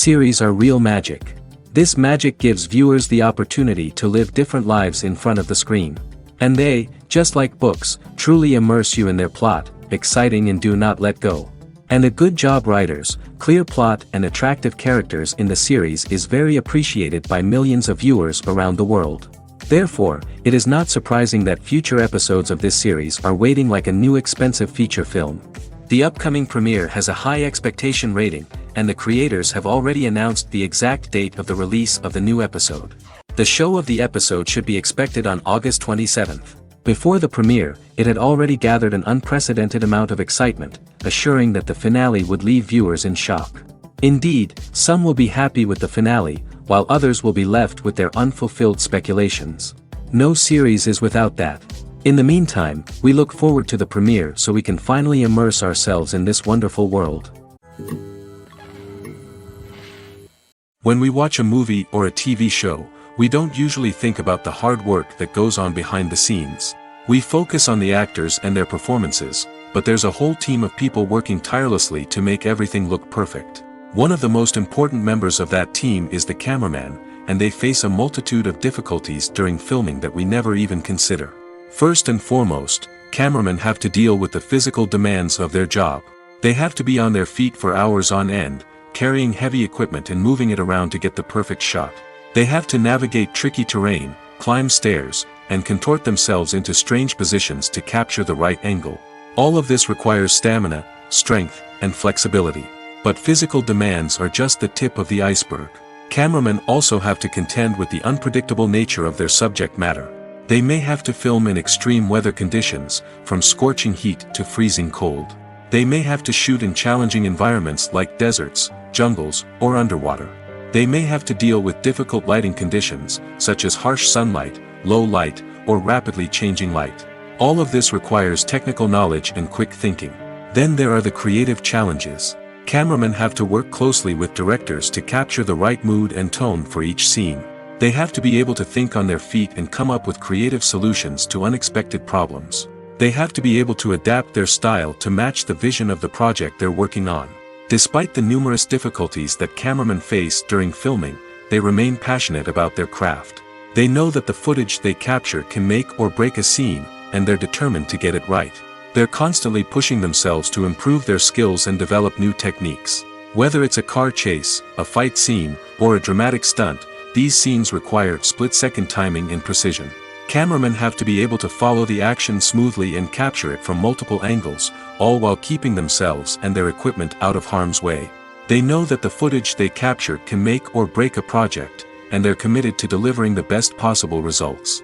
Series are real magic. This magic gives viewers the opportunity to live different lives in front of the screen. And they, just like books, truly immerse you in their plot, exciting and do not let go. And a good job writers, clear plot and attractive characters in the series is very appreciated by millions of viewers around the world. Therefore, it is not surprising that future episodes of this series are waiting like a new expensive feature film. The upcoming premiere has a high expectation rating, and the creators have already announced the exact date of the release of the new episode. The show of the episode should be expected on August 27th. Before the premiere, it had already gathered an unprecedented amount of excitement, assuring that the finale would leave viewers in shock. Indeed, some will be happy with the finale, while others will be left with their unfulfilled speculations. No series is without that. In the meantime, we look forward to the premiere so we can finally immerse ourselves in this wonderful world. When we watch a movie or a TV show, we don't usually think about the hard work that goes on behind the scenes. We focus on the actors and their performances, but there's a whole team of people working tirelessly to make everything look perfect. One of the most important members of that team is the cameraman, and they face a multitude of difficulties during filming that we never even consider. First and foremost, cameramen have to deal with the physical demands of their job. They have to be on their feet for hours on end, carrying heavy equipment and moving it around to get the perfect shot. They have to navigate tricky terrain, climb stairs, and contort themselves into strange positions to capture the right angle. All of this requires stamina, strength, and flexibility. But physical demands are just the tip of the iceberg. Cameramen also have to contend with the unpredictable nature of their subject matter. They may have to film in extreme weather conditions, from scorching heat to freezing cold. They may have to shoot in challenging environments like deserts, jungles, or underwater. They may have to deal with difficult lighting conditions, such as harsh sunlight, low light, or rapidly changing light. All of this requires technical knowledge and quick thinking. Then there are the creative challenges. Cameramen have to work closely with directors to capture the right mood and tone for each scene. They have to be able to think on their feet and come up with creative solutions to unexpected problems. They have to be able to adapt their style to match the vision of the project they're working on. Despite the numerous difficulties that cameramen face during filming, they remain passionate about their craft. They know that the footage they capture can make or break a scene, and they're determined to get it right. They're constantly pushing themselves to improve their skills and develop new techniques. Whether it's a car chase, a fight scene, or a dramatic stunt, these scenes require split-second timing and precision. Cameramen have to be able to follow the action smoothly and capture it from multiple angles, all while keeping themselves and their equipment out of harm's way. They know that the footage they capture can make or break a project, and they're committed to delivering the best possible results.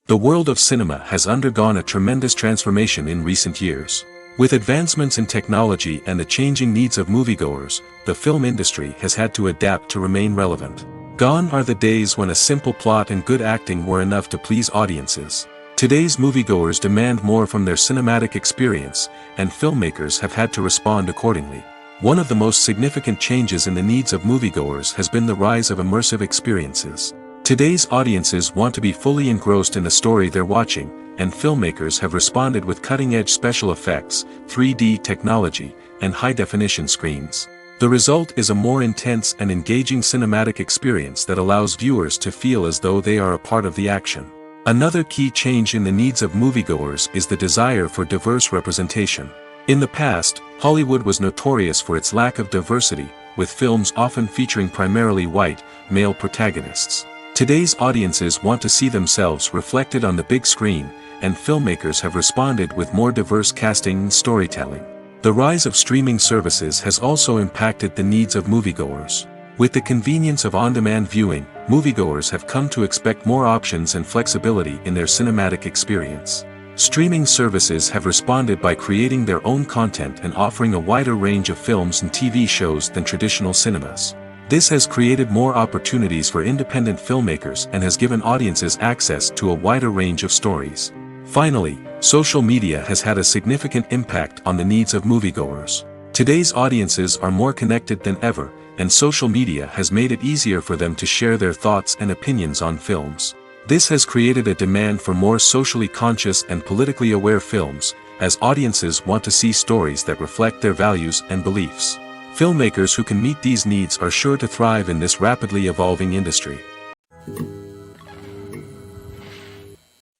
The world of cinema has undergone a tremendous transformation in recent years. With advancements in technology and the changing needs of moviegoers, the film industry has had to adapt to remain relevant. Gone are the days when a simple plot and good acting were enough to please audiences. Today's moviegoers demand more from their cinematic experience, and filmmakers have had to respond accordingly. One of the most significant changes in the needs of moviegoers has been the rise of immersive experiences. Today's audiences want to be fully engrossed in the story they're watching, and filmmakers have responded with cutting-edge special effects, 3D technology, and high-definition screens. The result is a more intense and engaging cinematic experience that allows viewers to feel as though they are a part of the action. Another key change in the needs of moviegoers is the desire for diverse representation. In the past, Hollywood was notorious for its lack of diversity, with films often featuring primarily white, male protagonists. Today's audiences want to see themselves reflected on the big screen, and filmmakers have responded with more diverse casting and storytelling. The rise of streaming services has also impacted the needs of moviegoers. With the convenience of on-demand viewing, moviegoers have come to expect more options and flexibility in their cinematic experience. Streaming services have responded by creating their own content and offering a wider range of films and TV shows than traditional cinemas. This has created more opportunities for independent filmmakers and has given audiences access to a wider range of stories. Finally, social media has had a significant impact on the needs of moviegoers. Today's audiences are more connected than ever, and social media has made it easier for them to share their thoughts and opinions on films. This has created a demand for more socially conscious and politically aware films, as audiences want to see stories that reflect their values and beliefs. Filmmakers who can meet these needs are sure to thrive in this rapidly evolving industry.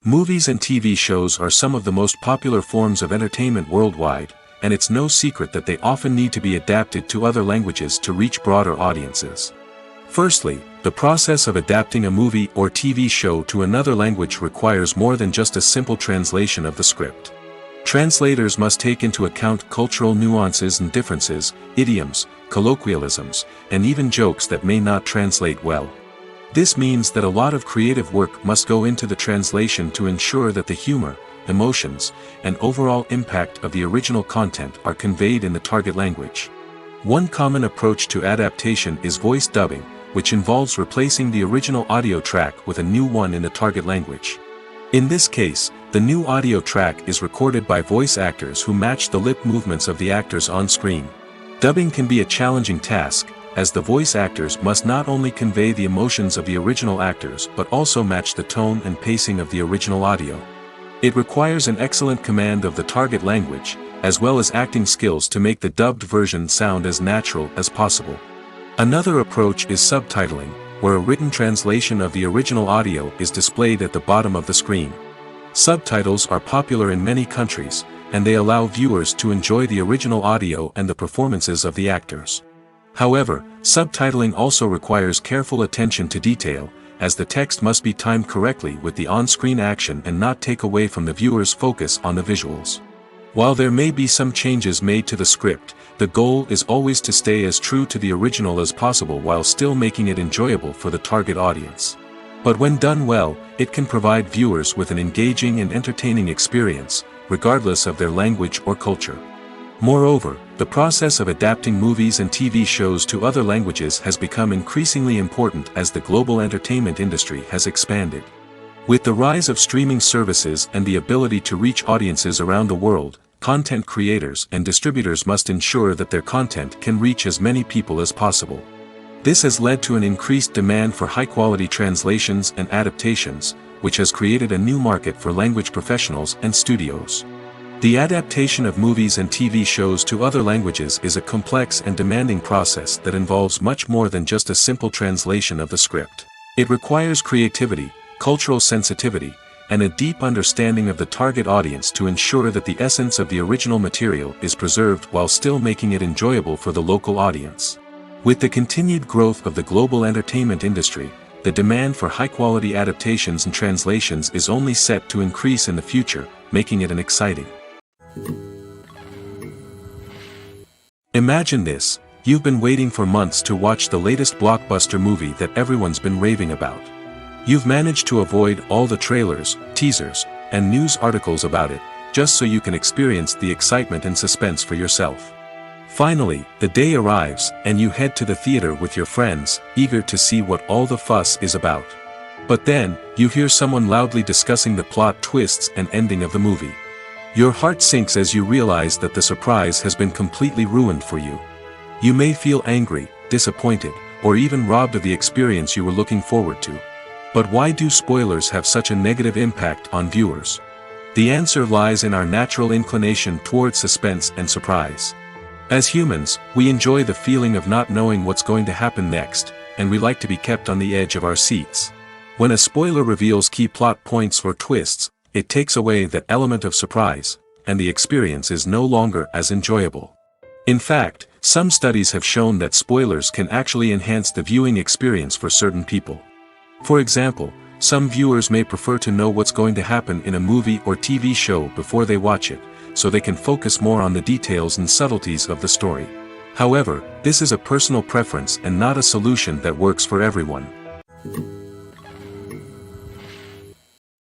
Movies and TV shows are some of the most popular forms of entertainment worldwide, and it's no secret that they often need to be adapted to other languages to reach broader audiences. Firstly, the process of adapting a movie or TV show to another language requires more than just a simple translation of the script. Translators must take into account cultural nuances and differences, idioms, colloquialisms, and even jokes that may not translate well. This means that a lot of creative work must go into the translation to ensure that the humor, emotions, and overall impact of the original content are conveyed in the target language. One common approach to adaptation is voice dubbing, which involves replacing the original audio track with a new one in the target language. In this case, the new audio track is recorded by voice actors who match the lip movements of the actors on screen. Dubbing can be a challenging task, as the voice actors must not only convey the emotions of the original actors but also match the tone and pacing of the original audio. It requires an excellent command of the target language, as well as acting skills to make the dubbed version sound as natural as possible. Another approach is subtitling, where a written translation of the original audio is displayed at the bottom of the screen. Subtitles are popular in many countries, and they allow viewers to enjoy the original audio and the performances of the actors. However, subtitling also requires careful attention to detail, as the text must be timed correctly with the on-screen action and not take away from the viewer's focus on the visuals. While there may be some changes made to the script, the goal is always to stay as true to the original as possible while still making it enjoyable for the target audience. But when done well, it can provide viewers with an engaging and entertaining experience, regardless of their language or culture. Moreover, the process of adapting movies and TV shows to other languages has become increasingly important as the global entertainment industry has expanded. With the rise of streaming services and the ability to reach audiences around the world, content creators and distributors must ensure that their content can reach as many people as possible. This has led to an increased demand for high-quality translations and adaptations, which has created a new market for language professionals and studios. The adaptation of movies and TV shows to other languages is a complex and demanding process that involves much more than just a simple translation of the script. It requires creativity, cultural sensitivity, and a deep understanding of the target audience to ensure that the essence of the original material is preserved while still making it enjoyable for the local audience. With the continued growth of the global entertainment industry, the demand for high-quality adaptations and translations is only set to increase in the future, making it an exciting. Imagine this: you've been waiting for months to watch the latest blockbuster movie that everyone's been raving about. You've managed to avoid all the trailers, teasers, and news articles about it, just so you can experience the excitement and suspense for yourself. Finally, the day arrives, and you head to the theater with your friends, eager to see what all the fuss is about. But then, you hear someone loudly discussing the plot twists and ending of the movie. Your heart sinks as you realize that the surprise has been completely ruined for you. You may feel angry, disappointed, or even robbed of the experience you were looking forward to. But why do spoilers have such a negative impact on viewers? The answer lies in our natural inclination toward suspense and surprise. As humans, we enjoy the feeling of not knowing what's going to happen next, and we like to be kept on the edge of our seats. When a spoiler reveals key plot points or twists, it takes away that element of surprise, and the experience is no longer as enjoyable. In fact, some studies have shown that spoilers can actually enhance the viewing experience for certain people. For example, some viewers may prefer to know what's going to happen in a movie or TV show before they watch it, so they can focus more on the details and subtleties of the story. However, this is a personal preference and not a solution that works for everyone.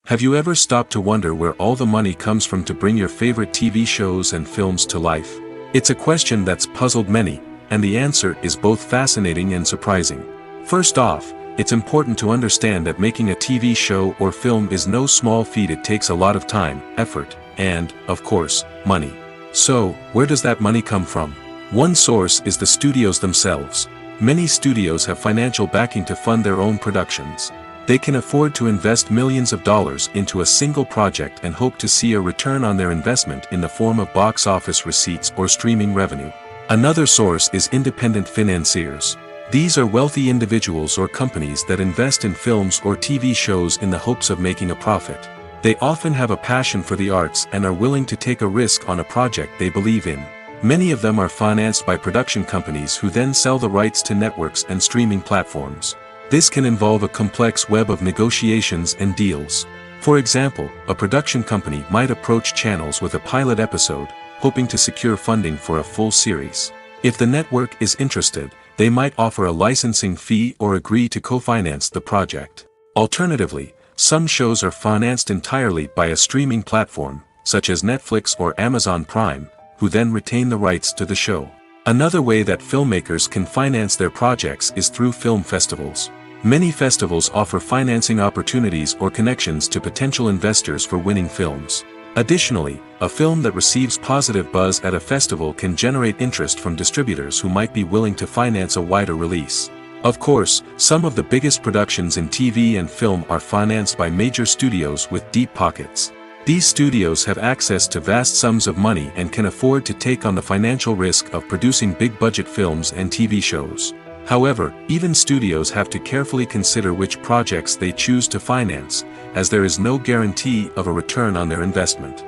Have you ever stopped to wonder where all the money comes from to bring your favorite TV shows and films to life? It's a question that's puzzled many, and the answer is both fascinating and surprising. First off, it's important to understand that making a TV show or film is no small feat. It takes a lot of time, effort, and, of course, money. So, where does that money come from? One source is the studios themselves. Many studios have financial backing to fund their own productions. They can afford to invest millions of dollars into a single project and hope to see a return on their investment in the form of box office receipts or streaming revenue. Another source is independent financiers. These are wealthy individuals or companies that invest in films or TV shows in the hopes of making a profit. They often have a passion for the arts and are willing to take a risk on a project they believe in. Many of them are financed by production companies who then sell the rights to networks and streaming platforms. This can involve a complex web of negotiations and deals. For example, a production company might approach channels with a pilot episode, hoping to secure funding for a full series. If the network is interested, they might offer a licensing fee or agree to co-finance the project. Alternatively, some shows are financed entirely by a streaming platform, such as Netflix or Amazon Prime, who then retain the rights to the show. Another way that filmmakers can finance their projects is through film festivals. Many festivals offer financing opportunities or connections to potential investors for winning films. Additionally, a film that receives positive buzz at a festival can generate interest from distributors who might be willing to finance a wider release. Of course, some of the biggest productions in TV and film are financed by major studios with deep pockets. These studios have access to vast sums of money and can afford to take on the financial risk of producing big-budget films and TV shows. However, even studios have to carefully consider which projects they choose to finance, as there is no guarantee of a return on their investment.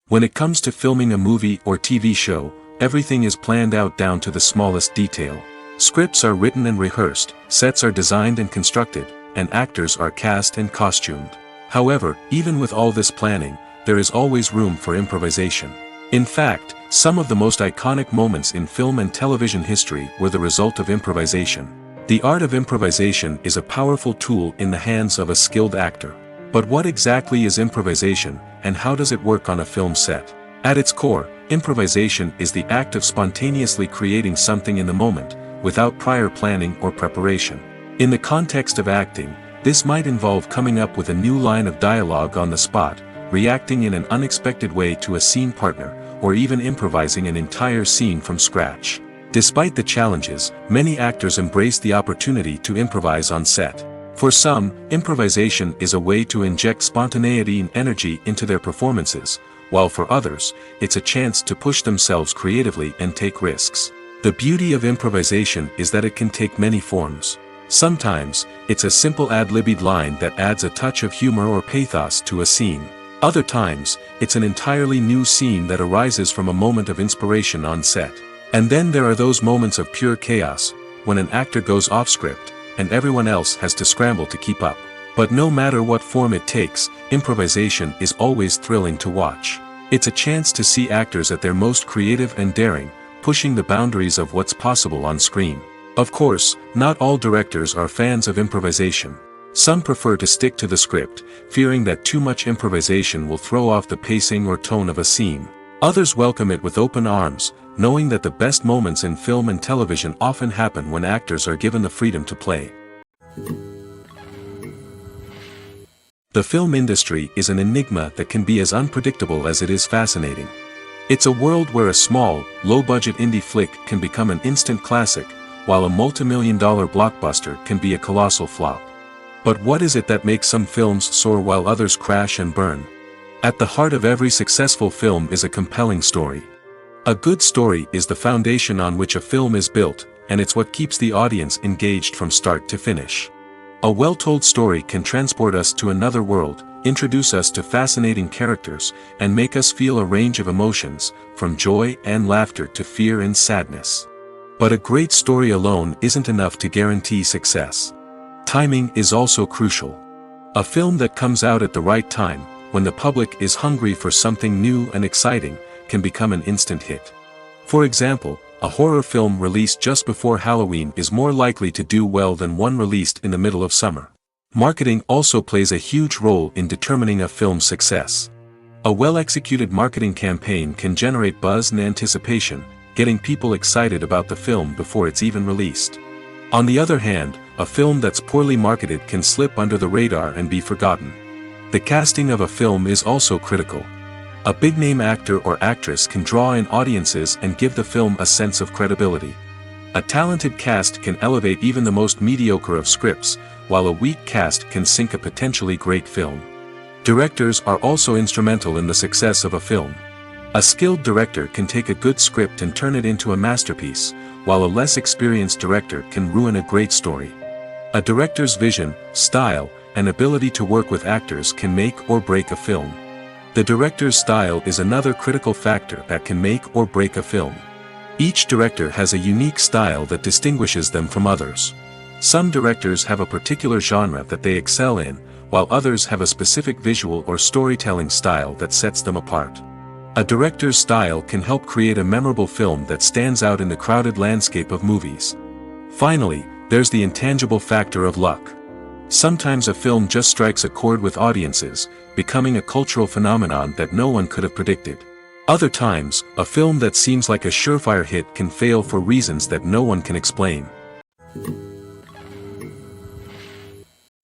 When it comes to filming a movie or TV show, everything is planned out down to the smallest detail. Scripts are written and rehearsed, sets are designed and constructed, and actors are cast and costumed. However, even with all this planning, there is always room for improvisation. In fact, some of the most iconic moments in film and television history were the result of improvisation. The art of improvisation is a powerful tool in the hands of a skilled actor. But what exactly is improvisation, and how does it work on a film set? At its core, improvisation is the act of spontaneously creating something in the moment, without prior planning or preparation. In the context of acting, this might involve coming up with a new line of dialogue on the spot, reacting in an unexpected way to a scene partner, or even improvising an entire scene from scratch. Despite the challenges, many actors embrace the opportunity to improvise on set. For some, improvisation is a way to inject spontaneity and energy into their performances, while for others, it's a chance to push themselves creatively and take risks. The beauty of improvisation is that it can take many forms. Sometimes, it's a simple ad-libbed line that adds a touch of humor or pathos to a scene. Other times, it's an entirely new scene that arises from a moment of inspiration on set. And then there are those moments of pure chaos, when an actor goes off script, and everyone else has to scramble to keep up. But no matter what form it takes, improvisation is always thrilling to watch. It's a chance to see actors at their most creative and daring, pushing the boundaries of what's possible on screen. Of course, not all directors are fans of improvisation. Some prefer to stick to the script, fearing that too much improvisation will throw off the pacing or tone of a scene. Others welcome it with open arms, knowing that the best moments in film and television often happen when actors are given the freedom to play. The film industry is an enigma that can be as unpredictable as it is fascinating. It's a world where a small, low-budget indie flick can become an instant classic, while a multi-million-dollar blockbuster can be a colossal flop. But what is it that makes some films soar while others crash and burn? At the heart of every successful film is a compelling story. A good story is the foundation on which a film is built, and it's what keeps the audience engaged from start to finish. A well-told story can transport us to another world, introduce us to fascinating characters, and make us feel a range of emotions, from joy and laughter to fear and sadness. But a great story alone isn't enough to guarantee success. Timing is also crucial. A film that comes out at the right time, when the public is hungry for something new and exciting, can become an instant hit. For example, a horror film released just before Halloween is more likely to do well than one released in the middle of summer. Marketing also plays a huge role in determining a film's success. A well-executed marketing campaign can generate buzz and anticipation, getting people excited about the film before it's even released. On the other hand, a film that's poorly marketed can slip under the radar and be forgotten. The casting of a film is also critical. A big-name actor or actress can draw in audiences and give the film a sense of credibility. A talented cast can elevate even the most mediocre of scripts, while a weak cast can sink a potentially great film. Directors are also instrumental in the success of a film. A skilled director can take a good script and turn it into a masterpiece, while a less experienced director can ruin a great story. A director's vision, style, and ability to work with actors can make or break a film. The director's style is another critical factor that can make or break a film. Each director has a unique style that distinguishes them from others. Some directors have a particular genre that they excel in, while others have a specific visual or storytelling style that sets them apart. A director's style can help create a memorable film that stands out in the crowded landscape of movies. Finally, there's the intangible factor of luck. Sometimes a film just strikes a chord with audiences, becoming a cultural phenomenon that no one could have predicted. Other times, a film that seems like a surefire hit can fail for reasons that no one can explain.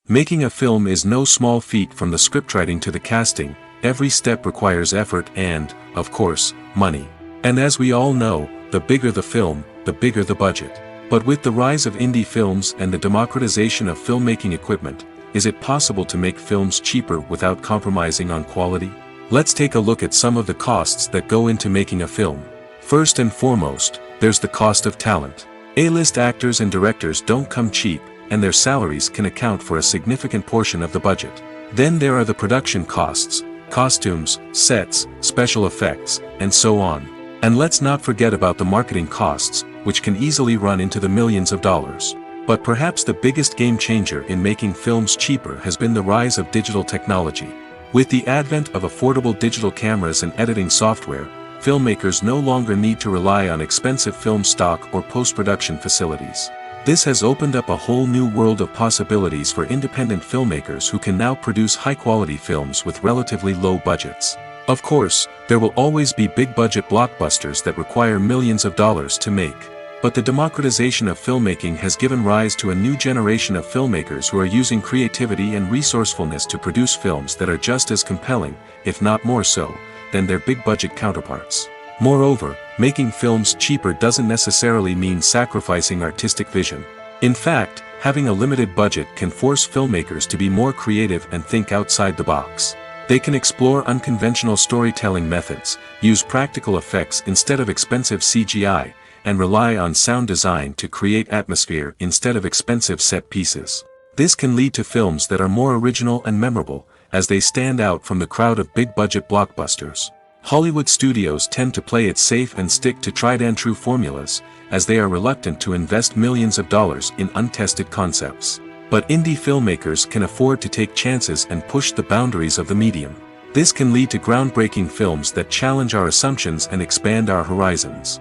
Making a film is no small feat. From the scriptwriting to the casting, every step requires effort and, of course, money. And as we all know, the bigger the film, the bigger the budget. But with the rise of indie films and the democratization of filmmaking equipment, is it possible to make films cheaper without compromising on quality? Let's take a look at some of the costs that go into making a film. First and foremost, there's the cost of talent. A-list actors and directors don't come cheap, and their salaries can account for a significant portion of the budget. Then there are the production costs, costumes, sets, special effects, and so on. And let's not forget about the marketing costs, which can easily run into the millions of dollars. But perhaps the biggest game changer in making films cheaper has been the rise of digital technology. With the advent of affordable digital cameras and editing software, filmmakers no longer need to rely on expensive film stock or post-production facilities. This has opened up a whole new world of possibilities for independent filmmakers who can now produce high-quality films with relatively low budgets. Of course, there will always be big-budget blockbusters that require millions of dollars to make. But the democratization of filmmaking has given rise to a new generation of filmmakers who are using creativity and resourcefulness to produce films that are just as compelling, if not more so, than their big-budget counterparts. Moreover, making films cheaper doesn't necessarily mean sacrificing artistic vision. In fact, having a limited budget can force filmmakers to be more creative and think outside the box. They can explore unconventional storytelling methods, use practical effects instead of expensive CGI, and rely on sound design to create atmosphere instead of expensive set pieces. This can lead to films that are more original and memorable, as they stand out from the crowd of big-budget blockbusters. Hollywood studios tend to play it safe and stick to tried-and-true formulas, as they are reluctant to invest millions of dollars in untested concepts. But indie filmmakers can afford to take chances and push the boundaries of the medium. This can lead to groundbreaking films that challenge our assumptions and expand our horizons.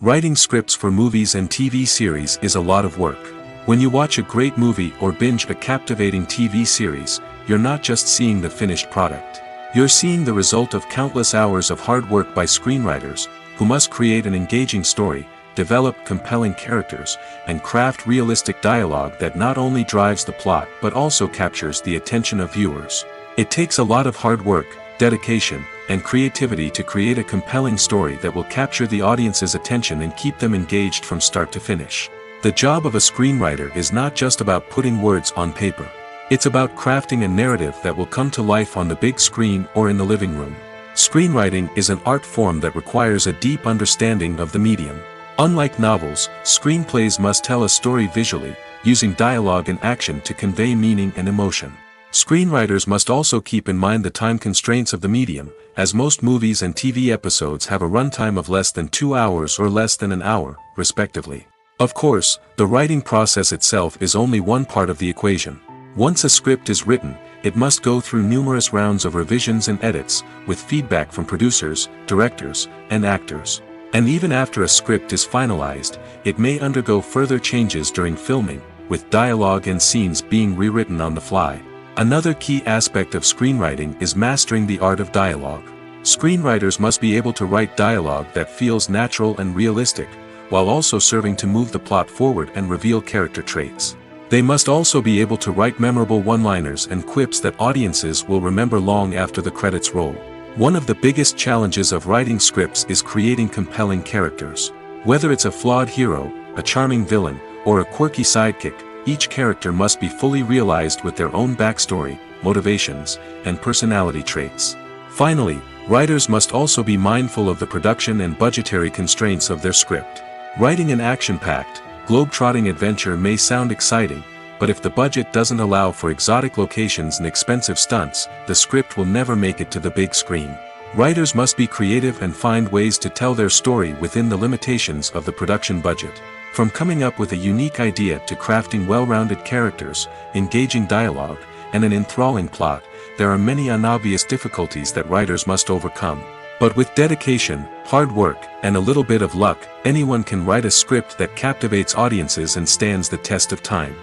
Writing scripts for movies and TV series is a lot of work. When you watch a great movie or binge a captivating TV series, you're not just seeing the finished product. You're seeing the result of countless hours of hard work by screenwriters, who must create an engaging story, develop compelling characters, and craft realistic dialogue that not only drives the plot but also captures the attention of viewers. It takes a lot of hard work, dedication, and creativity to create a compelling story that will capture the audience's attention and keep them engaged from start to finish. The job of a screenwriter is not just about putting words on paper. It's about crafting a narrative that will come to life on the big screen or in the living room. Screenwriting is an art form that requires a deep understanding of the medium. Unlike novels, screenplays must tell a story visually, using dialogue and action to convey meaning and emotion. Screenwriters must also keep in mind the time constraints of the medium, as most movies and TV episodes have a runtime of less than 2 hours or less than an hour, respectively. Of course, the writing process itself is only one part of the equation. Once a script is written, it must go through numerous rounds of revisions and edits, with feedback from producers, directors, and actors. And even after a script is finalized, it may undergo further changes during filming, with dialogue and scenes being rewritten on the fly. Another key aspect of screenwriting is mastering the art of dialogue. Screenwriters must be able to write dialogue that feels natural and realistic, while also serving to move the plot forward and reveal character traits. They must also be able to write memorable one-liners and quips that audiences will remember long after the credits roll. One of the biggest challenges of writing scripts is creating compelling characters. Whether it's a flawed hero, a charming villain, or a quirky sidekick, each character must be fully realized with their own backstory, motivations, and personality traits. Finally, writers must also be mindful of the production and budgetary constraints of their script. Writing an action-packed, globe-trotting adventure may sound exciting, but if the budget doesn't allow for exotic locations and expensive stunts, the script will never make it to the big screen. Writers must be creative and find ways to tell their story within the limitations of the production budget. From coming up with a unique idea to crafting well-rounded characters, engaging dialogue, and an enthralling plot, there are many unobvious difficulties that writers must overcome. But with dedication, hard work, and a little bit of luck, anyone can write a script that captivates audiences and stands the test of time.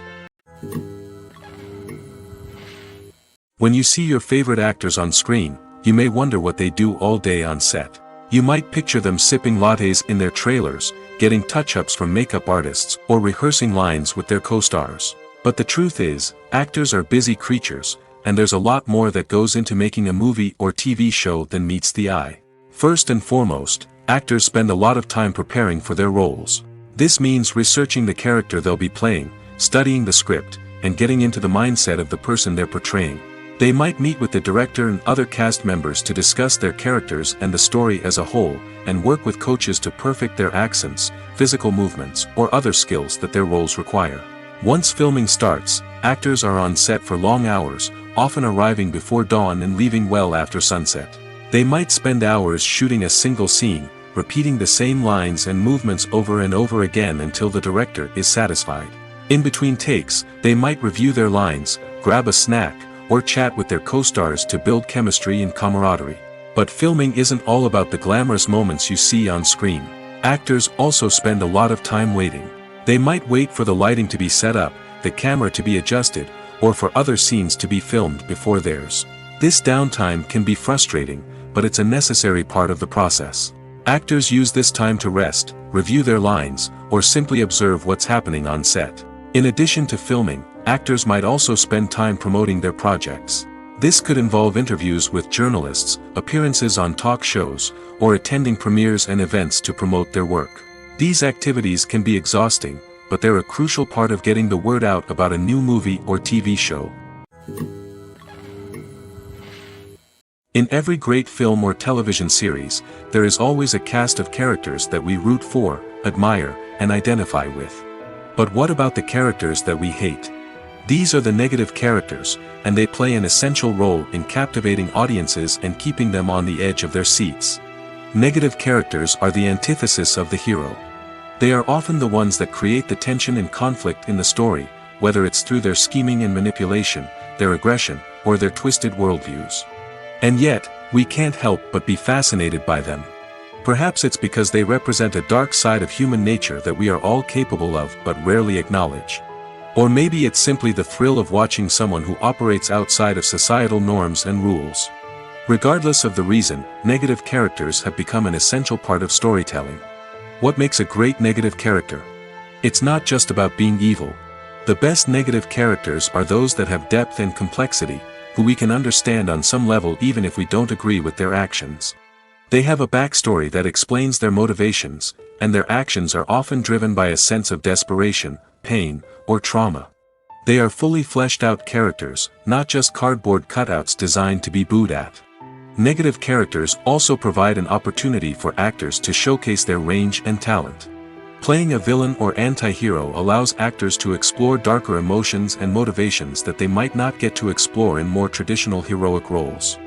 When you see your favorite actors on screen, you may wonder what they do all day on set. You might picture them sipping lattes in their trailers, getting touch-ups from makeup artists, or rehearsing lines with their co-stars. But the truth is, actors are busy creatures, and there's a lot more that goes into making a movie or TV show than meets the eye. First and foremost, actors spend a lot of time preparing for their roles. This means researching the character they'll be playing, studying the script, and getting into the mindset of the person they're portraying. They might meet with the director and other cast members to discuss their characters and the story as a whole, and work with coaches to perfect their accents, physical movements, or other skills that their roles require. Once filming starts, actors are on set for long hours, often arriving before dawn and leaving well after sunset. They might spend hours shooting a single scene, repeating the same lines and movements over and over again until the director is satisfied. In between takes, they might review their lines, grab a snack, or chat with their co-stars to build chemistry and camaraderie. But filming isn't all about the glamorous moments you see on screen. Actors also spend a lot of time waiting. They might wait for the lighting to be set up, the camera to be adjusted, or for other scenes to be filmed before theirs. This downtime can be frustrating, but it's a necessary part of the process. Actors use this time to rest, review their lines, or simply observe what's happening on set. In addition to filming, actors might also spend time promoting their projects. This could involve interviews with journalists, appearances on talk shows, or attending premieres and events to promote their work. These activities can be exhausting, but they're a crucial part of getting the word out about a new movie or TV show. In every great film or television series, there is always a cast of characters that we root for, admire, and identify with. But what about the characters that we hate? These are the negative characters, and they play an essential role in captivating audiences and keeping them on the edge of their seats. Negative characters are the antithesis of the hero. They are often the ones that create the tension and conflict in the story, whether it's through their scheming and manipulation, their aggression, or their twisted worldviews. And yet, we can't help but be fascinated by them. Perhaps it's because they represent a dark side of human nature that we are all capable of but rarely acknowledge. Or maybe it's simply the thrill of watching someone who operates outside of societal norms and rules. Regardless of the reason, negative characters have become an essential part of storytelling. What makes a great negative character? It's not just about being evil. The best negative characters are those that have depth and complexity, who we can understand on some level even if we don't agree with their actions. They have a backstory that explains their motivations, and their actions are often driven by a sense of desperation, pain, or trauma. They are fully fleshed out characters, not just cardboard cutouts designed to be booed at. Negative characters also provide an opportunity for actors to showcase their range and talent. Playing a villain or anti-hero allows actors to explore darker emotions and motivations that they might not get to explore in more traditional heroic roles.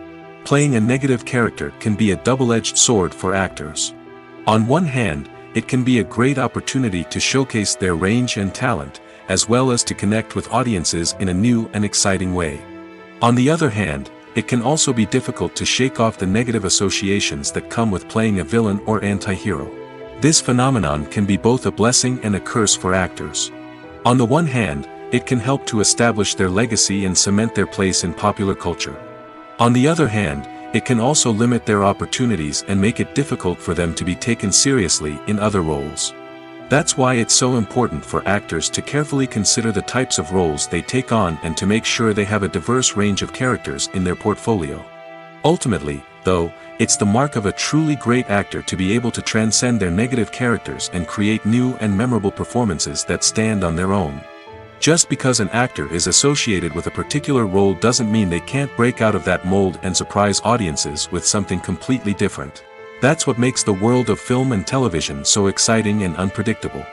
Playing a negative character can be a double-edged sword for actors. On one hand, it can be a great opportunity to showcase their range and talent, as well as to connect with audiences in a new and exciting way. On the other hand, it can also be difficult to shake off the negative associations that come with playing a villain or anti-hero. This phenomenon can be both a blessing and a curse for actors. On the one hand, it can help to establish their legacy and cement their place in popular culture. On the other hand, it can also limit their opportunities and make it difficult for them to be taken seriously in other roles. That's why it's so important for actors to carefully consider the types of roles they take on and to make sure they have a diverse range of characters in their portfolio. Ultimately, though, it's the mark of a truly great actor to be able to transcend their negative characters and create new and memorable performances that stand on their own. Just because an actor is associated with a particular role doesn't mean they can't break out of that mold and surprise audiences with something completely different. That's what makes the world of film and television so exciting and unpredictable.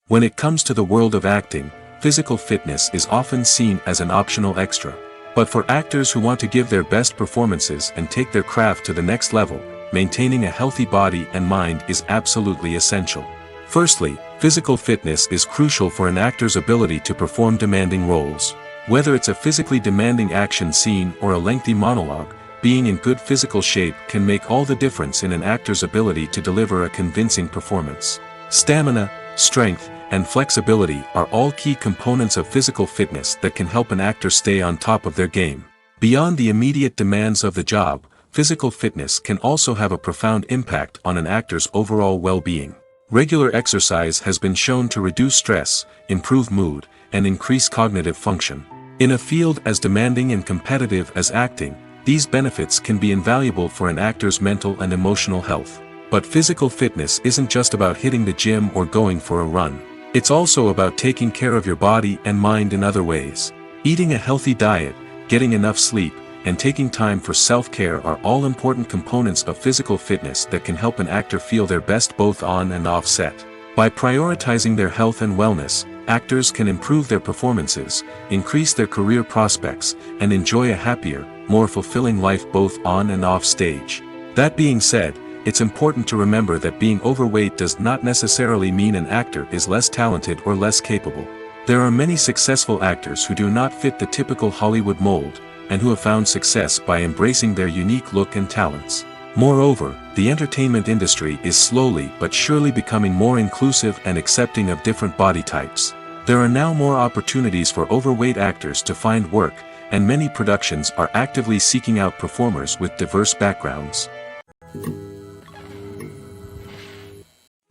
When it comes to the world of acting, physical fitness is often seen as an optional extra. But for actors who want to give their best performances and take their craft to the next level, maintaining a healthy body and mind is absolutely essential. Firstly, physical fitness is crucial for an actor's ability to perform demanding roles. Whether it's a physically demanding action scene or a lengthy monologue, being in good physical shape can make all the difference in an actor's ability to deliver a convincing performance. Stamina, strength, and flexibility are all key components of physical fitness that can help an actor stay on top of their game. Beyond the immediate demands of the job, physical fitness can also have a profound impact on an actor's overall well-being. Regular exercise has been shown to reduce stress, improve mood, and increase cognitive function. In a field as demanding and competitive as acting, these benefits can be invaluable for an actor's mental and emotional health. But physical fitness isn't just about hitting the gym or going for a run. It's also about taking care of your body and mind in other ways. Eating a healthy diet, getting enough sleep, and taking time for self-care are all important components of physical fitness that can help an actor feel their best both on and off set. By prioritizing their health and wellness, actors can improve their performances, increase their career prospects, and enjoy a happier, more fulfilling life both on and off stage. That being said, it's important to remember that being overweight does not necessarily mean an actor is less talented or less capable. There are many successful actors who do not fit the typical Hollywood mold, and who have found success by embracing their unique look and talents. Moreover, the entertainment industry is slowly but surely becoming more inclusive and accepting of different body types. There are now more opportunities for overweight actors to find work, and many productions are actively seeking out performers with diverse backgrounds.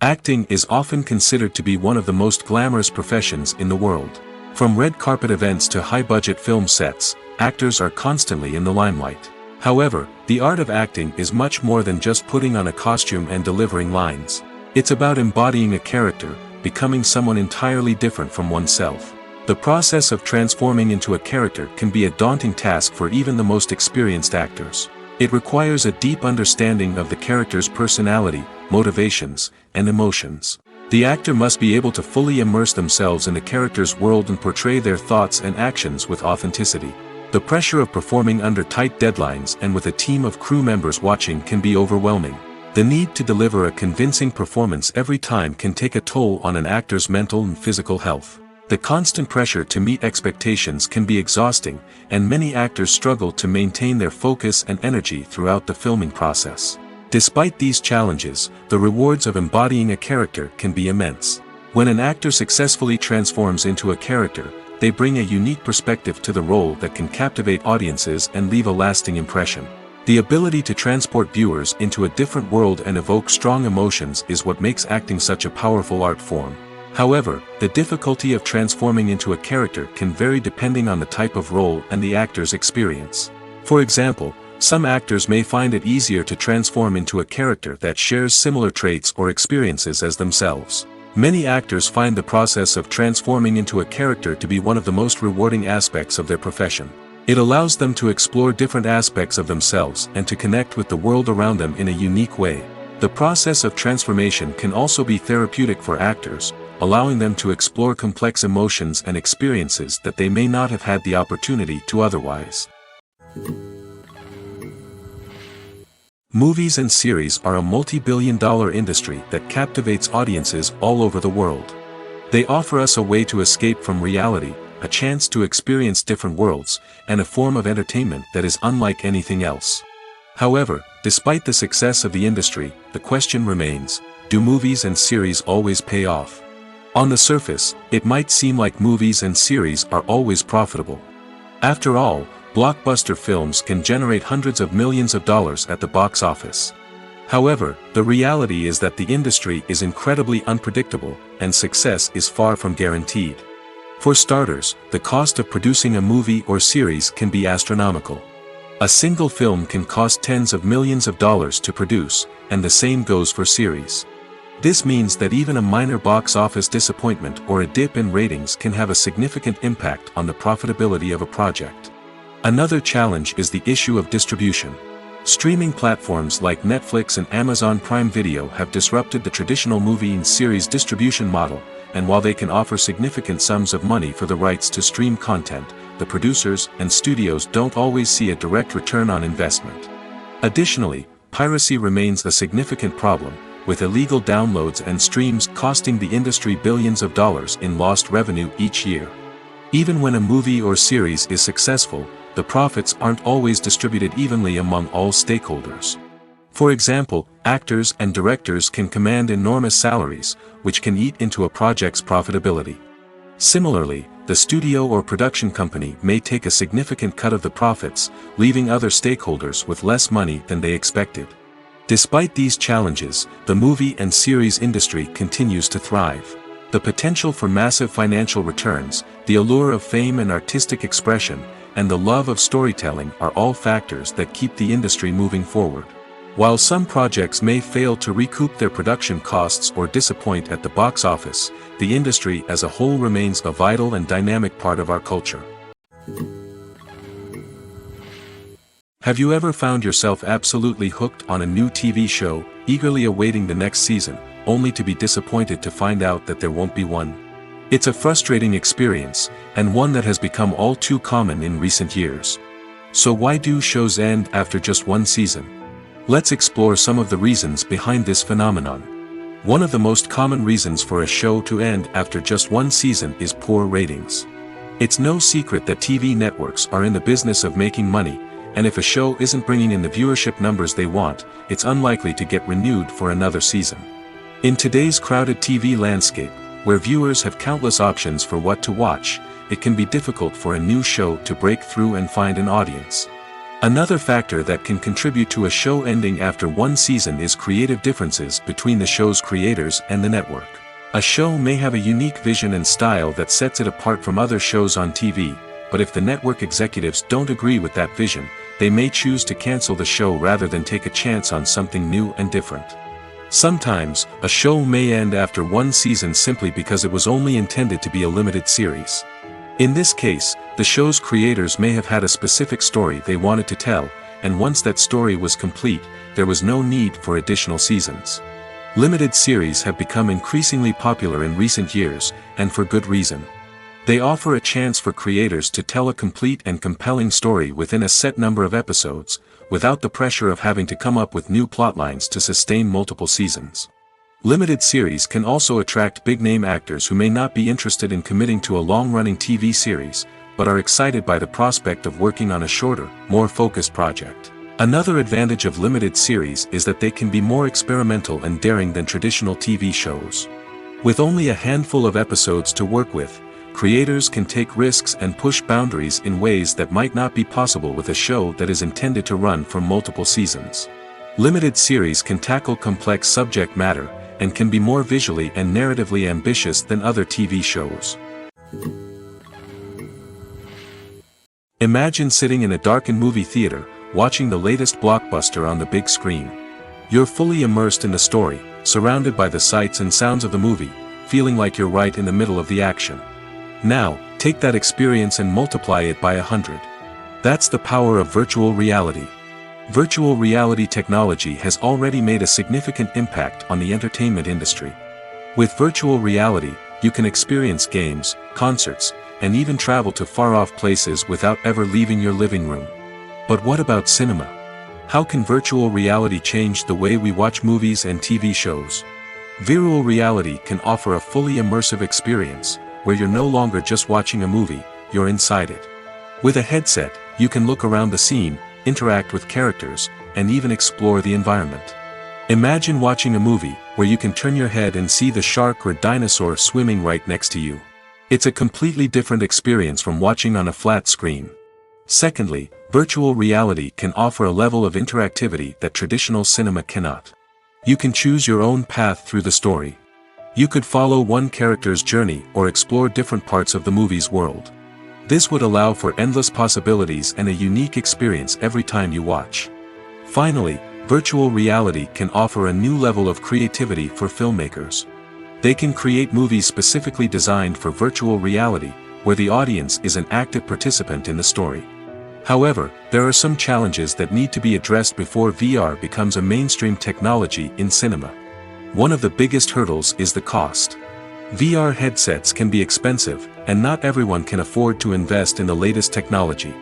Acting is often considered to be one of the most glamorous professions in the world. From red carpet events to high-budget film sets, actors are constantly in the limelight. However, the art of acting is much more than just putting on a costume and delivering lines. It's about embodying a character, becoming someone entirely different from oneself. The process of transforming into a character can be a daunting task for even the most experienced actors. It requires a deep understanding of the character's personality, motivations, and emotions. The actor must be able to fully immerse themselves in the character's world and portray their thoughts and actions with authenticity. The pressure of performing under tight deadlines and with a team of crew members watching can be overwhelming. The need to deliver a convincing performance every time can take a toll on an actor's mental and physical health. The constant pressure to meet expectations can be exhausting, and many actors struggle to maintain their focus and energy throughout the filming process. Despite these challenges, the rewards of embodying a character can be immense. When an actor successfully transforms into a character, they bring a unique perspective to the role that can captivate audiences and leave a lasting impression. The ability to transport viewers into a different world and evoke strong emotions is what makes acting such a powerful art form. However, the difficulty of transforming into a character can vary depending on the type of role and the actor's experience. For example, some actors may find it easier to transform into a character that shares similar traits or experiences as themselves. Many actors find the process of transforming into a character to be one of the most rewarding aspects of their profession. It allows them to explore different aspects of themselves and to connect with the world around them in a unique way. The process of transformation can also be therapeutic for actors, allowing them to explore complex emotions and experiences that they may not have had the opportunity to otherwise. Movies and series are a multi-billion-dollar industry that captivates audiences all over the world. They offer us a way to escape from reality, a chance to experience different worlds, and a form of entertainment that is unlike anything else. However, despite the success of the industry, the question remains, do movies and series always pay off? On the surface, it might seem like movies and series are always profitable. After all, blockbuster films can generate hundreds of millions of dollars at the box office. However, the reality is that the industry is incredibly unpredictable, and success is far from guaranteed. For starters, the cost of producing a movie or series can be astronomical. A single film can cost tens of millions of dollars to produce, and the same goes for series. This means that even a minor box office disappointment or a dip in ratings can have a significant impact on the profitability of a project. Another challenge is the issue of distribution. Streaming platforms like Netflix and Amazon Prime Video have disrupted the traditional movie and series distribution model, and while they can offer significant sums of money for the rights to stream content, the producers and studios don't always see a direct return on investment. Additionally, piracy remains a significant problem, with illegal downloads and streams costing the industry billions of dollars in lost revenue each year. Even when a movie or series is successful, the profits aren't always distributed evenly among all stakeholders. For example, actors and directors can command enormous salaries, which can eat into a project's profitability. Similarly, the studio or production company may take a significant cut of the profits, leaving other stakeholders with less money than they expected. Despite these challenges, the movie and series industry continues to thrive. The potential for massive financial returns, the allure of fame and artistic expression, and the love of storytelling are all factors that keep the industry moving forward. While some projects may fail to recoup their production costs or disappoint at the box office, the industry as a whole remains a vital and dynamic part of our culture. Have you ever found yourself absolutely hooked on a new TV show, eagerly awaiting the next season, only to be disappointed to find out that there won't be one? It's a frustrating experience, and one that has become all too common in recent years. So why do shows end after just one season? Let's explore some of the reasons behind this phenomenon. One of the most common reasons for a show to end after just one season is poor ratings. It's no secret that TV networks are in the business of making money, and if a show isn't bringing in the viewership numbers they want, it's unlikely to get renewed for another season. In today's crowded TV landscape, where viewers have countless options for what to watch, it can be difficult for a new show to break through and find an audience. Another factor that can contribute to a show ending after one season is creative differences between the show's creators and the network. A show may have a unique vision and style that sets it apart from other shows on TV, but if the network executives don't agree with that vision, they may choose to cancel the show rather than take a chance on something new and different. Sometimes, a show may end after one season simply because it was only intended to be a limited series. In this case, the show's creators may have had a specific story they wanted to tell, and once that story was complete, there was no need for additional seasons. Limited series have become increasingly popular in recent years, and for good reason. They offer a chance for creators to tell a complete and compelling story within a set number of episodes, without the pressure of having to come up with new plotlines to sustain multiple seasons. Limited series can also attract big-name actors who may not be interested in committing to a long-running TV series, but are excited by the prospect of working on a shorter, more focused project. Another advantage of limited series is that they can be more experimental and daring than traditional TV shows. With only a handful of episodes to work with, creators can take risks and push boundaries in ways that might not be possible with a show that is intended to run for multiple seasons. Limited series can tackle complex subject matter, and can be more visually and narratively ambitious than other TV shows. Imagine sitting in a darkened movie theater, watching the latest blockbuster on the big screen. You're fully immersed in the story, surrounded by the sights and sounds of the movie, feeling like you're right in the middle of the action. Now, take that experience and multiply it by 100. That's the power of virtual reality. Virtual reality technology has already made a significant impact on the entertainment industry. With virtual reality, you can experience games, concerts, and even travel to far-off places without ever leaving your living room. But what about cinema? How can virtual reality change the way we watch movies and TV shows? Virtual reality can offer a fully immersive experience, where you're no longer just watching a movie, you're inside it. With a headset, you can look around the scene, interact with characters, and even explore the environment. Imagine watching a movie, where you can turn your head and see the shark or dinosaur swimming right next to you. It's a completely different experience from watching on a flat screen. Secondly, virtual reality can offer a level of interactivity that traditional cinema cannot. You can choose your own path through the story. You could follow one character's journey or explore different parts of the movie's world. This would allow for endless possibilities and a unique experience every time you watch. Finally, virtual reality can offer a new level of creativity for filmmakers. They can create movies specifically designed for virtual reality, where the audience is an active participant in the story. However, there are some challenges that need to be addressed before VR becomes a mainstream technology in cinema. One of the biggest hurdles is the cost. VR headsets can be expensive, and not everyone can afford to invest in the latest technology.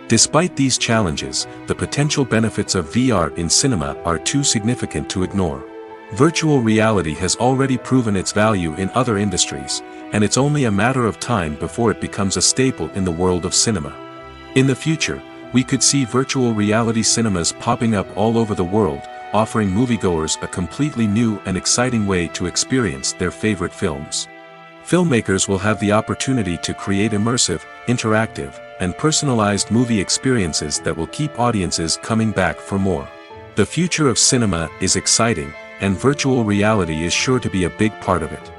Despite these challenges, the potential benefits of VR in cinema are too significant to ignore. Virtual reality has already proven its value in other industries, and it's only a matter of time before it becomes a staple in the world of cinema. In the future, we could see virtual reality cinemas popping up all over the world, offering moviegoers a completely new and exciting way to experience their favorite films. Filmmakers will have the opportunity to create immersive, interactive, and personalized movie experiences that will keep audiences coming back for more. The future of cinema is exciting, and virtual reality is sure to be a big part of it.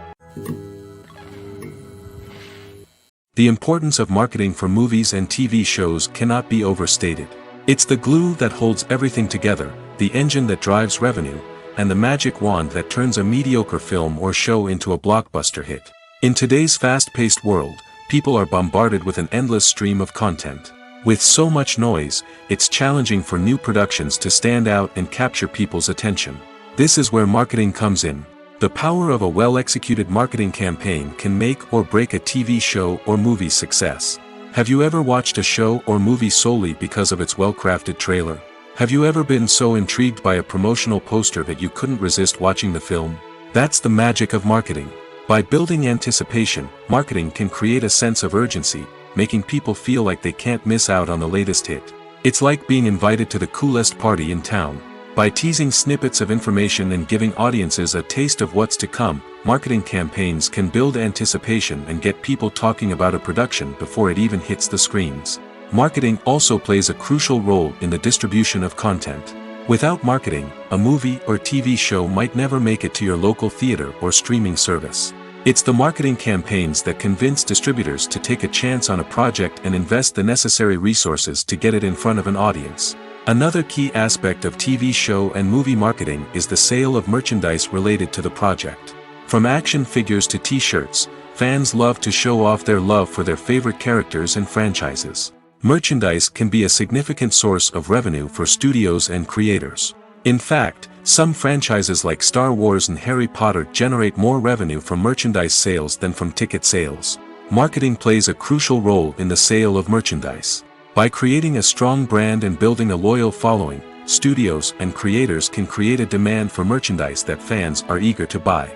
The importance of marketing for movies and TV shows cannot be overstated. It's the glue that holds everything together, the engine that drives revenue, and the magic wand that turns a mediocre film or show into a blockbuster hit. In today's fast-paced world, people are bombarded with an endless stream of content. With so much noise, it's challenging for new productions to stand out and capture people's attention. This is where marketing comes in. The power of a well-executed marketing campaign can make or break a TV show or movie's success. Have you ever watched a show or movie solely because of its well-crafted trailer? Have you ever been so intrigued by a promotional poster that you couldn't resist watching the film? That's the magic of marketing. By building anticipation, marketing can create a sense of urgency, making people feel like they can't miss out on the latest hit. It's like being invited to the coolest party in town. By teasing snippets of information and giving audiences a taste of what's to come, marketing campaigns can build anticipation and get people talking about a production before it even hits the screens. Marketing also plays a crucial role in the distribution of content. Without marketing, a movie or TV show might never make it to your local theater or streaming service. It's the marketing campaigns that convince distributors to take a chance on a project and invest the necessary resources to get it in front of an audience. Another key aspect of TV show and movie marketing is the sale of merchandise related to the project. From action figures to t-shirts, fans love to show off their love for their favorite characters and franchises. Merchandise can be a significant source of revenue for studios and creators. In fact, some franchises like Star Wars and Harry Potter generate more revenue from merchandise sales than from ticket sales. Marketing plays a crucial role in the sale of merchandise. By creating a strong brand and building a loyal following, studios and creators can create a demand for merchandise that fans are eager to buy.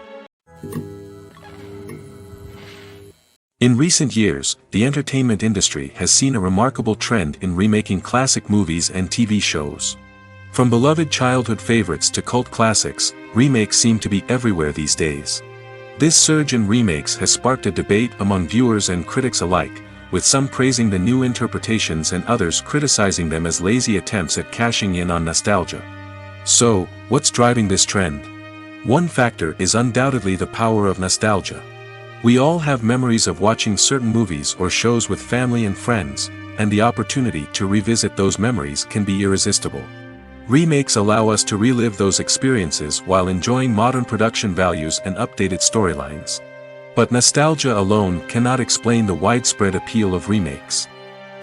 In recent years, the entertainment industry has seen a remarkable trend in remaking classic movies and TV shows. From beloved childhood favorites to cult classics, remakes seem to be everywhere these days. This surge in remakes has sparked a debate among viewers and critics alike, with some praising the new interpretations and others criticizing them as lazy attempts at cashing in on nostalgia. So, what's driving this trend? One factor is undoubtedly the power of nostalgia. We all have memories of watching certain movies or shows with family and friends, and the opportunity to revisit those memories can be irresistible. Remakes allow us to relive those experiences while enjoying modern production values and updated storylines. But nostalgia alone cannot explain the widespread appeal of remakes.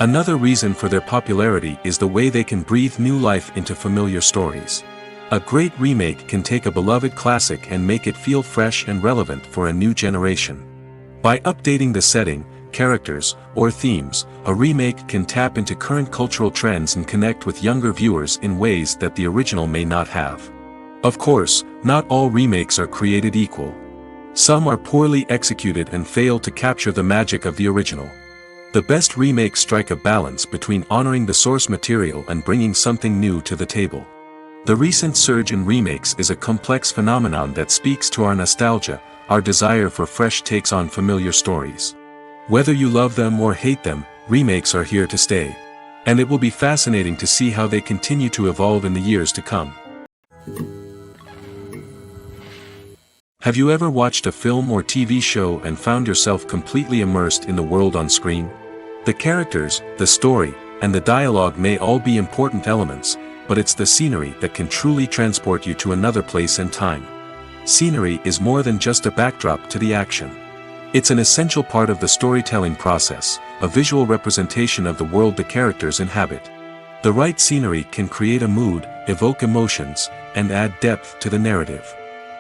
Another reason for their popularity is the way they can breathe new life into familiar stories. A great remake can take a beloved classic and make it feel fresh and relevant for a new generation. By updating the setting, characters, or themes, a remake can tap into current cultural trends and connect with younger viewers in ways that the original may not have. Of course, not all remakes are created equal. Some are poorly executed and fail to capture the magic of the original. The best remakes strike a balance between honoring the source material and bringing something new to the table. The recent surge in remakes is a complex phenomenon that speaks to our nostalgia, our desire for fresh takes on familiar stories. Whether you love them or hate them, remakes are here to stay. And it will be fascinating to see how they continue to evolve in the years to come. Have you ever watched a film or TV show and found yourself completely immersed in the world on screen? The characters, the story, and the dialogue may all be important elements, but it's the scenery that can truly transport you to another place and time. Scenery is more than just a backdrop to the action. It's an essential part of the storytelling process, a visual representation of the world the characters inhabit. The right scenery can create a mood, evoke emotions, and add depth to the narrative.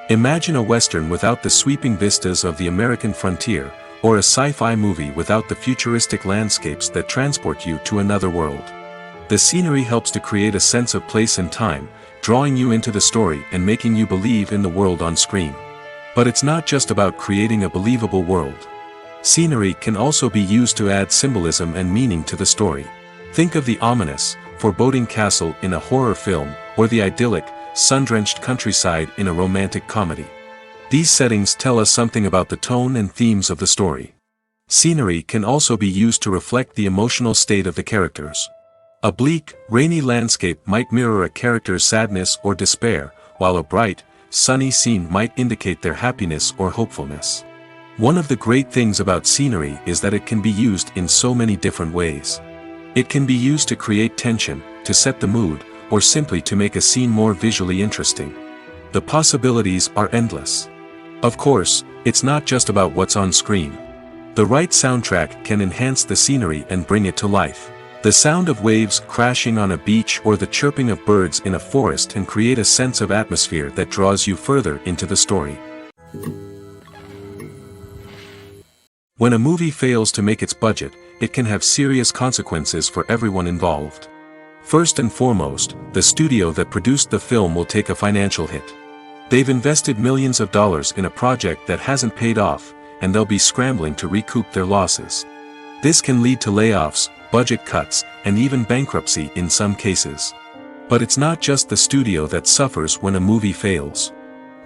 Imagine a Western without the sweeping vistas of the American frontier, or a sci-fi movie without the futuristic landscapes that transport you to another world. The scenery helps to create a sense of place and time, drawing you into the story and making you believe in the world on screen. But it's not just about creating a believable world. Scenery can also be used to add symbolism and meaning to the story. Think of the ominous, foreboding castle in a horror film, or the idyllic, sun-drenched countryside in a romantic comedy. These settings tell us something about the tone and themes of the story. Scenery can also be used to reflect the emotional state of the characters. A bleak, rainy landscape might mirror a character's sadness or despair, while a bright, sunny scene might indicate their happiness or hopefulness. One of the great things about scenery is that it can be used in so many different ways. It can be used to create tension, to set the mood, or simply to make a scene more visually interesting. The possibilities are endless. Of course, it's not just about what's on screen. The right soundtrack can enhance the scenery and bring it to life. The sound of waves crashing on a beach or the chirping of birds in a forest can create a sense of atmosphere that draws you further into the story. When a movie fails to make its budget, it can have serious consequences for everyone involved. First and foremost, the studio that produced the film will take a financial hit. They've invested millions of dollars in a project that hasn't paid off, and they'll be scrambling to recoup their losses. This can lead to layoffs, budget cuts, and even bankruptcy in some cases. But it's not just the studio that suffers when a movie fails.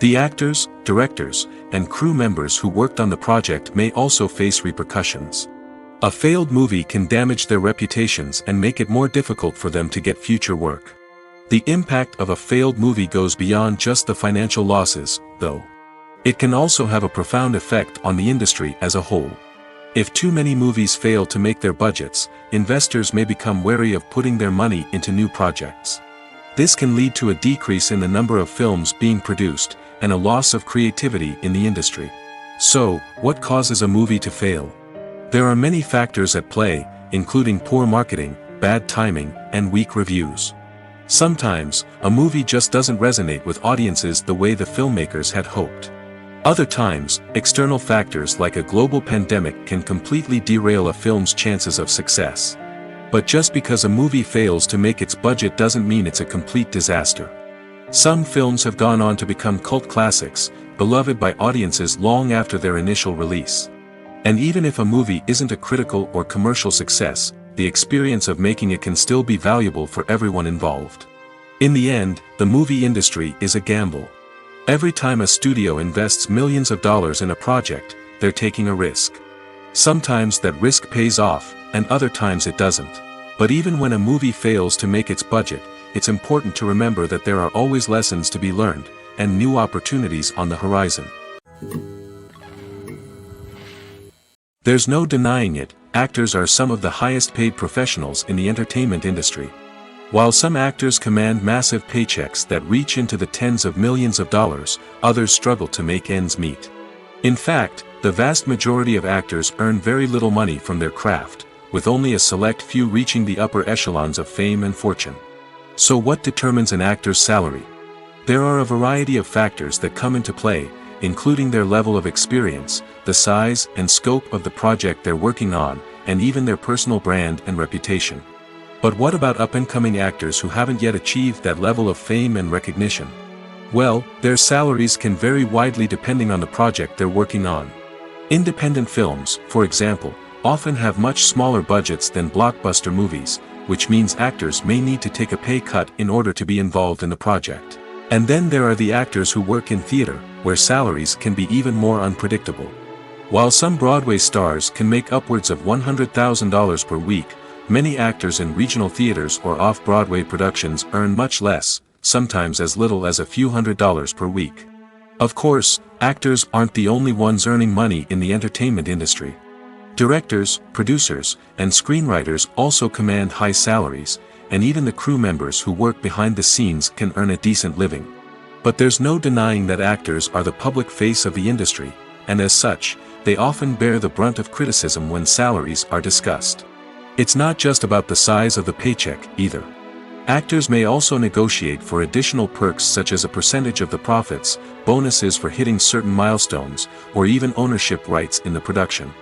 The actors, directors, and crew members who worked on the project may also face repercussions. A failed movie can damage their reputations and make it more difficult for them to get future work. The impact of a failed movie goes beyond just the financial losses, though. It can also have a profound effect on the industry as a whole. If too many movies fail to make their budgets, investors may become wary of putting their money into new projects. This can lead to a decrease in the number of films being produced, and a loss of creativity in the industry. So, what causes a movie to fail? There are many factors at play, including poor marketing, bad timing, and weak reviews. Sometimes, a movie just doesn't resonate with audiences the way the filmmakers had hoped. Other times, external factors like a global pandemic can completely derail a film's chances of success. But just because a movie fails to make its budget doesn't mean it's a complete disaster. Some films have gone on to become cult classics, beloved by audiences long after their initial release. And even if a movie isn't a critical or commercial success, the experience of making it can still be valuable for everyone involved. In the end, the movie industry is a gamble. Every time a studio invests millions of dollars in a project, they're taking a risk. Sometimes that risk pays off, and other times it doesn't. But even when a movie fails to make its budget, it's important to remember that there are always lessons to be learned, and new opportunities on the horizon. There's no denying it, actors are some of the highest paid professionals in the entertainment industry. While some actors command massive paychecks that reach into the tens of millions of dollars, others struggle to make ends meet. In fact, the vast majority of actors earn very little money from their craft, with only a select few reaching the upper echelons of fame and fortune. So what determines an actor's salary? There are a variety of factors that come into play, including their level of experience, the size and scope of the project they're working on, and even their personal brand and reputation. But what about up-and-coming actors who haven't yet achieved that level of fame and recognition? Well, their salaries can vary widely depending on the project they're working on. Independent films, for example, often have much smaller budgets than blockbuster movies, which means actors may need to take a pay cut in order to be involved in the project. And then there are the actors who work in theater, where salaries can be even more unpredictable. While some Broadway stars can make upwards of $100,000 per week, many actors in regional theaters or off-Broadway productions earn much less, sometimes as little as a few $100s per week. Of course, actors aren't the only ones earning money in the entertainment industry. Directors, producers, and screenwriters also command high salaries, and even the crew members who work behind the scenes can earn a decent living. But there's no denying that actors are the public face of the industry, and as such, they often bear the brunt of criticism when salaries are discussed. It's not just about the size of the paycheck, either. Actors may also negotiate for additional perks such as a percentage of the profits, bonuses for hitting certain milestones, or even ownership rights in the production.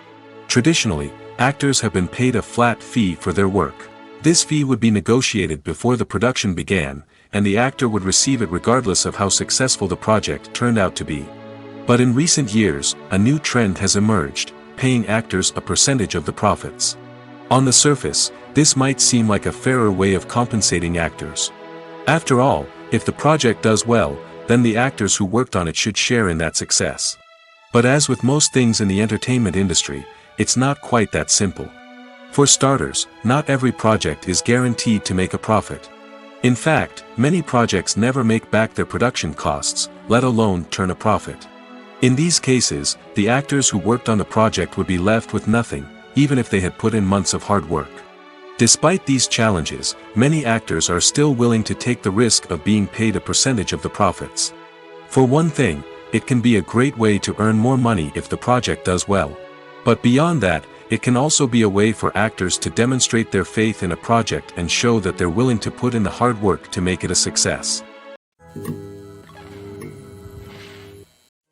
Traditionally, actors have been paid a flat fee for their work. This fee would be negotiated before the production began, and the actor would receive it regardless of how successful the project turned out to be. But in recent years, a new trend has emerged, paying actors a percentage of the profits. On the surface, this might seem like a fairer way of compensating actors. After all, if the project does well, then the actors who worked on it should share in that success. But as with most things in the entertainment industry, it's not quite that simple. For starters, not every project is guaranteed to make a profit. In fact, many projects never make back their production costs, let alone turn a profit. In these cases, the actors who worked on the project would be left with nothing, even if they had put in months of hard work. Despite these challenges, many actors are still willing to take the risk of being paid a percentage of the profits. For one thing, it can be a great way to earn more money if the project does well. But beyond that, it can also be a way for actors to demonstrate their faith in a project and show that they're willing to put in the hard work to make it a success.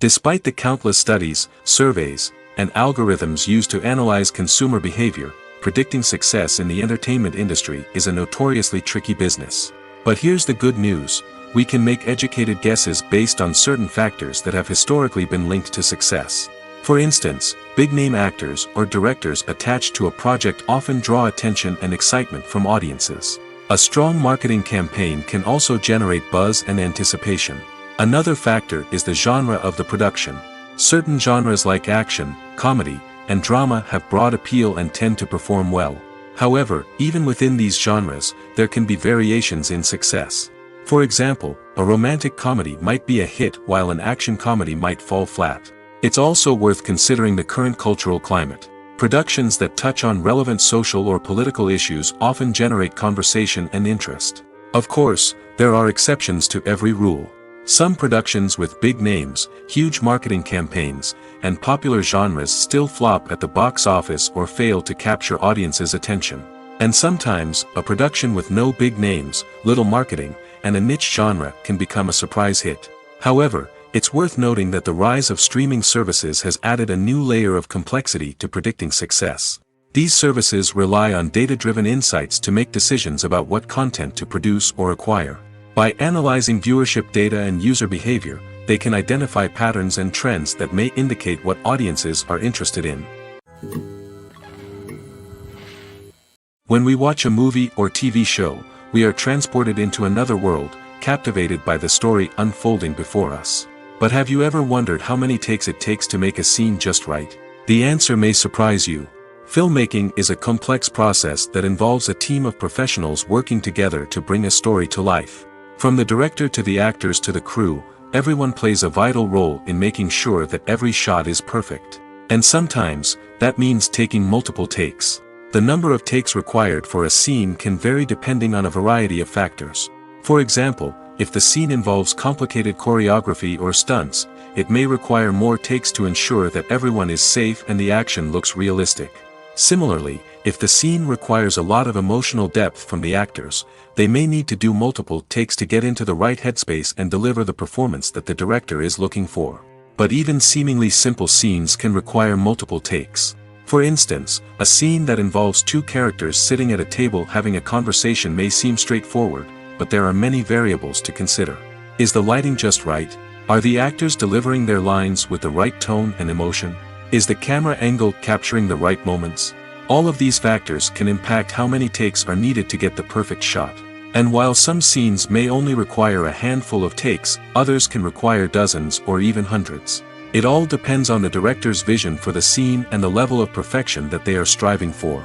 Despite the countless studies, surveys, and algorithms used to analyze consumer behavior, predicting success in the entertainment industry is a notoriously tricky business. But here's the good news: we can make educated guesses based on certain factors that have historically been linked to success. For instance, big-name actors or directors attached to a project often draw attention and excitement from audiences. A strong marketing campaign can also generate buzz and anticipation. Another factor is the genre of the production. Certain genres like action, comedy, and drama have broad appeal and tend to perform well. However, even within these genres, there can be variations in success. For example, a romantic comedy might be a hit while an action comedy might fall flat. It's also worth considering the current cultural climate. Productions that touch on relevant social or political issues often generate conversation and interest. Of course, there are exceptions to every rule. Some productions with big names, huge marketing campaigns, and popular genres still flop at the box office or fail to capture audiences' attention. And sometimes, a production with no big names, little marketing, and a niche genre can become a surprise hit. However, it's worth noting that the rise of streaming services has added a new layer of complexity to predicting success. These services rely on data-driven insights to make decisions about what content to produce or acquire. By analyzing viewership data and user behavior, they can identify patterns and trends that may indicate what audiences are interested in. When we watch a movie or TV show, we are transported into another world, captivated by the story unfolding before us. But have you ever wondered how many takes it takes to make a scene just right? The answer may surprise you. Filmmaking is a complex process that involves a team of professionals working together to bring a story to life. From the director to the actors to the crew, everyone plays a vital role in making sure that every shot is perfect. And sometimes, that means taking multiple takes. The number of takes required for a scene can vary depending on a variety of factors. For example, if the scene involves complicated choreography or stunts, it may require more takes to ensure that everyone is safe and the action looks realistic. Similarly, if the scene requires a lot of emotional depth from the actors, they may need to do multiple takes to get into the right headspace and deliver the performance that the director is looking for. But even seemingly simple scenes can require multiple takes. For instance, a scene that involves two characters sitting at a table having a conversation may seem straightforward, but there are many variables to consider. Is the lighting just right? Are the actors delivering their lines with the right tone and emotion? Is the camera angle capturing the right moments? All of these factors can impact how many takes are needed to get the perfect shot. And while some scenes may only require a handful of takes, others can require dozens or even hundreds. It all depends on the director's vision for the scene and the level of perfection that they are striving for.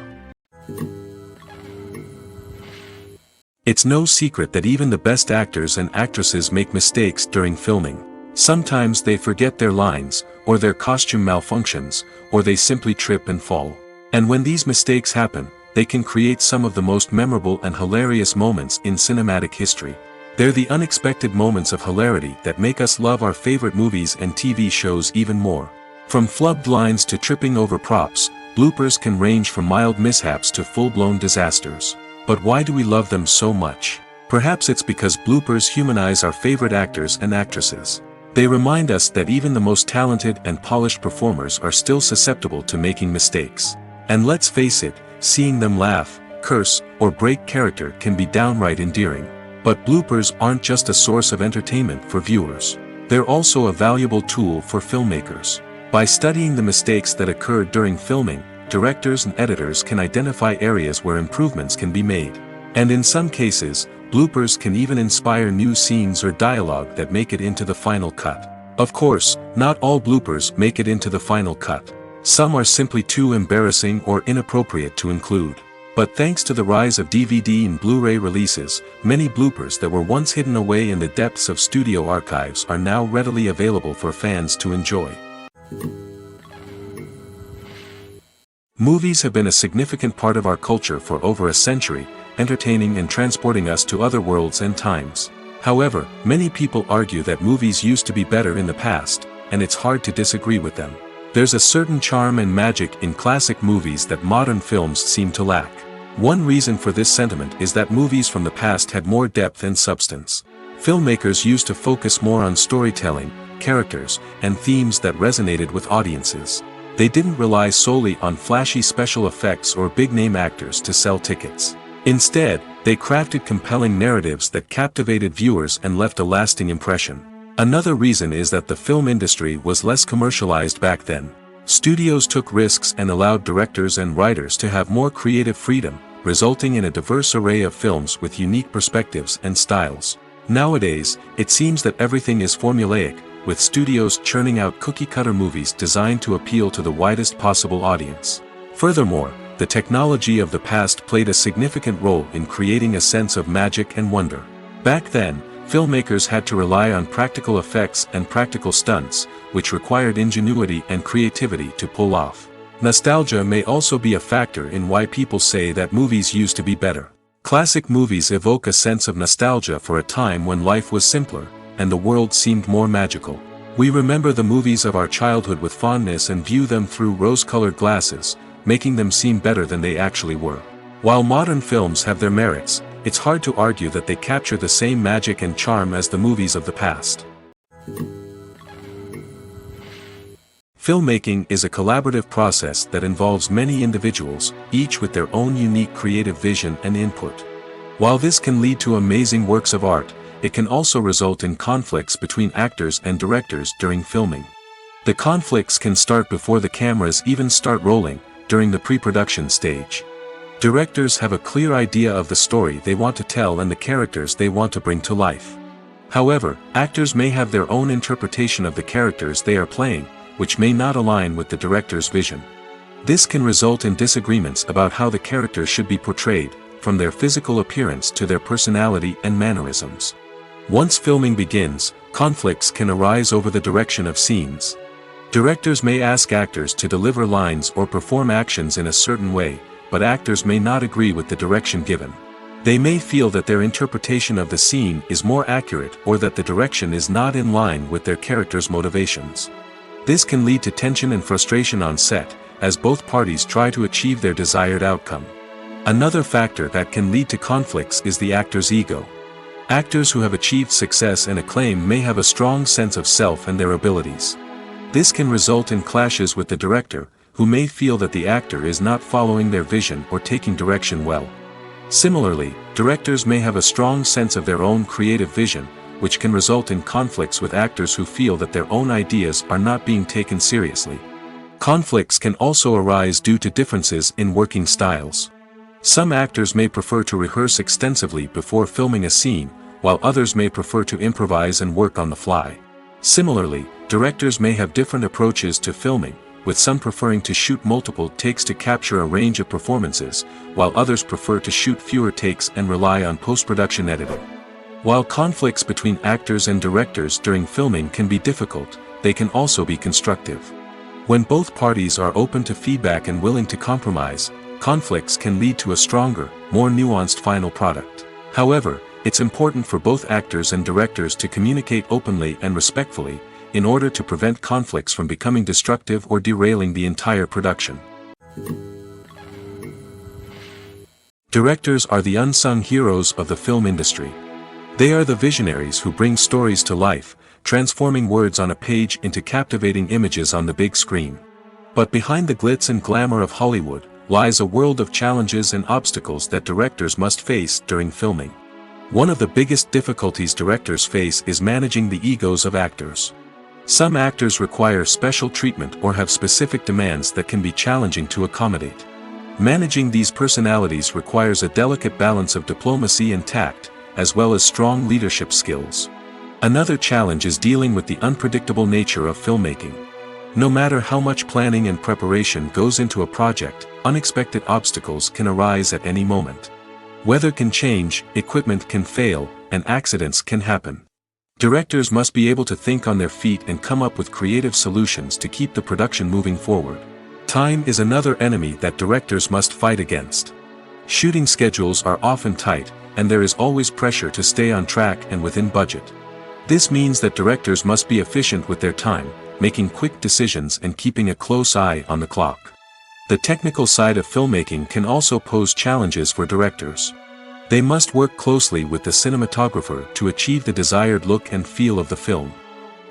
It's no secret that even the best actors and actresses make mistakes during filming. Sometimes they forget their lines, or their costume malfunctions, or they simply trip and fall. And when these mistakes happen, they can create some of the most memorable and hilarious moments in cinematic history. They're the unexpected moments of hilarity that make us love our favorite movies and TV shows even more. From flubbed lines to tripping over props, bloopers can range from mild mishaps to full-blown disasters. But why do we love them so much? Perhaps it's because bloopers humanize our favorite actors and actresses. They remind us that even the most talented and polished performers are still susceptible to making mistakes. And let's face it, seeing them laugh, curse, or break character can be downright endearing. But bloopers aren't just a source of entertainment for viewers. They're also a valuable tool for filmmakers. By studying the mistakes that occurred during filming, directors and editors can identify areas where improvements can be made. And in some cases, bloopers can even inspire new scenes or dialogue that make it into the final cut. Of course, not all bloopers make it into the final cut. Some are simply too embarrassing or inappropriate to include. But thanks to the rise of DVD and Blu-ray releases, many bloopers that were once hidden away in the depths of studio archives are now readily available for fans to enjoy. Movies have been a significant part of our culture for over a century, entertaining and transporting us to other worlds and times. However, many people argue that movies used to be better in the past, and it's hard to disagree with them. There's a certain charm and magic in classic movies that modern films seem to lack. One reason for this sentiment is that movies from the past had more depth and substance. Filmmakers used to focus more on storytelling, characters, and themes that resonated with audiences. They didn't rely solely on flashy special effects or big-name actors to sell tickets. Instead, they crafted compelling narratives that captivated viewers and left a lasting impression. Another reason is that the film industry was less commercialized back then. Studios took risks and allowed directors and writers to have more creative freedom, resulting in a diverse array of films with unique perspectives and styles. Nowadays, it seems that everything is formulaic, with studios churning out cookie-cutter movies designed to appeal to the widest possible audience. Furthermore, the technology of the past played a significant role in creating a sense of magic and wonder. Back then, filmmakers had to rely on practical effects and practical stunts, which required ingenuity and creativity to pull off. Nostalgia may also be a factor in why people say that movies used to be better. Classic movies evoke a sense of nostalgia for a time when life was simpler, and the world seemed more magical. We remember the movies of our childhood with fondness and view them through rose-colored glasses, making them seem better than they actually were. While modern films have their merits, it's hard to argue that they capture the same magic and charm as the movies of the past. Filmmaking is a collaborative process that involves many individuals, each with their own unique creative vision and input. While this can lead to amazing works of art, it can also result in conflicts between actors and directors during filming. The conflicts can start before the cameras even start rolling, during the pre-production stage. Directors have a clear idea of the story they want to tell and the characters they want to bring to life. However, actors may have their own interpretation of the characters they are playing, which may not align with the director's vision. This can result in disagreements about how the characters should be portrayed, from their physical appearance to their personality and mannerisms. Once filming begins, conflicts can arise over the direction of scenes. Directors may ask actors to deliver lines or perform actions in a certain way, but actors may not agree with the direction given. They may feel that their interpretation of the scene is more accurate or that the direction is not in line with their character's motivations. This can lead to tension and frustration on set, as both parties try to achieve their desired outcome. Another factor that can lead to conflicts is the actor's ego. Actors who have achieved success and acclaim may have a strong sense of self and their abilities. This can result in clashes with the director, who may feel that the actor is not following their vision or taking direction well. Similarly, directors may have a strong sense of their own creative vision, which can result in conflicts with actors who feel that their own ideas are not being taken seriously. Conflicts can also arise due to differences in working styles. Some actors may prefer to rehearse extensively before filming a scene, while others may prefer to improvise and work on the fly. Similarly, directors may have different approaches to filming, with some preferring to shoot multiple takes to capture a range of performances, while others prefer to shoot fewer takes and rely on post-production editing. While conflicts between actors and directors during filming can be difficult, they can also be constructive. When both parties are open to feedback and willing to compromise, conflicts can lead to a stronger, more nuanced final product. However, it's important for both actors and directors to communicate openly and respectfully, in order to prevent conflicts from becoming destructive or derailing the entire production. Directors are the unsung heroes of the film industry. They are the visionaries who bring stories to life, transforming words on a page into captivating images on the big screen. But behind the glitz and glamour of Hollywood, lies a world of challenges and obstacles that directors must face during filming. One of the biggest difficulties directors face is managing the egos of actors. Some actors require special treatment or have specific demands that can be challenging to accommodate. Managing these personalities requires a delicate balance of diplomacy and tact, as well as strong leadership skills. Another challenge is dealing with the unpredictable nature of filmmaking. No matter how much planning and preparation goes into a project, unexpected obstacles can arise at any moment. Weather can change, equipment can fail, and accidents can happen. Directors must be able to think on their feet and come up with creative solutions to keep the production moving forward. Time is another enemy that directors must fight against. Shooting schedules are often tight, and there is always pressure to stay on track and within budget. This means that directors must be efficient with their time, making quick decisions and keeping a close eye on the clock. The technical side of filmmaking can also pose challenges for directors. They must work closely with the cinematographer to achieve the desired look and feel of the film.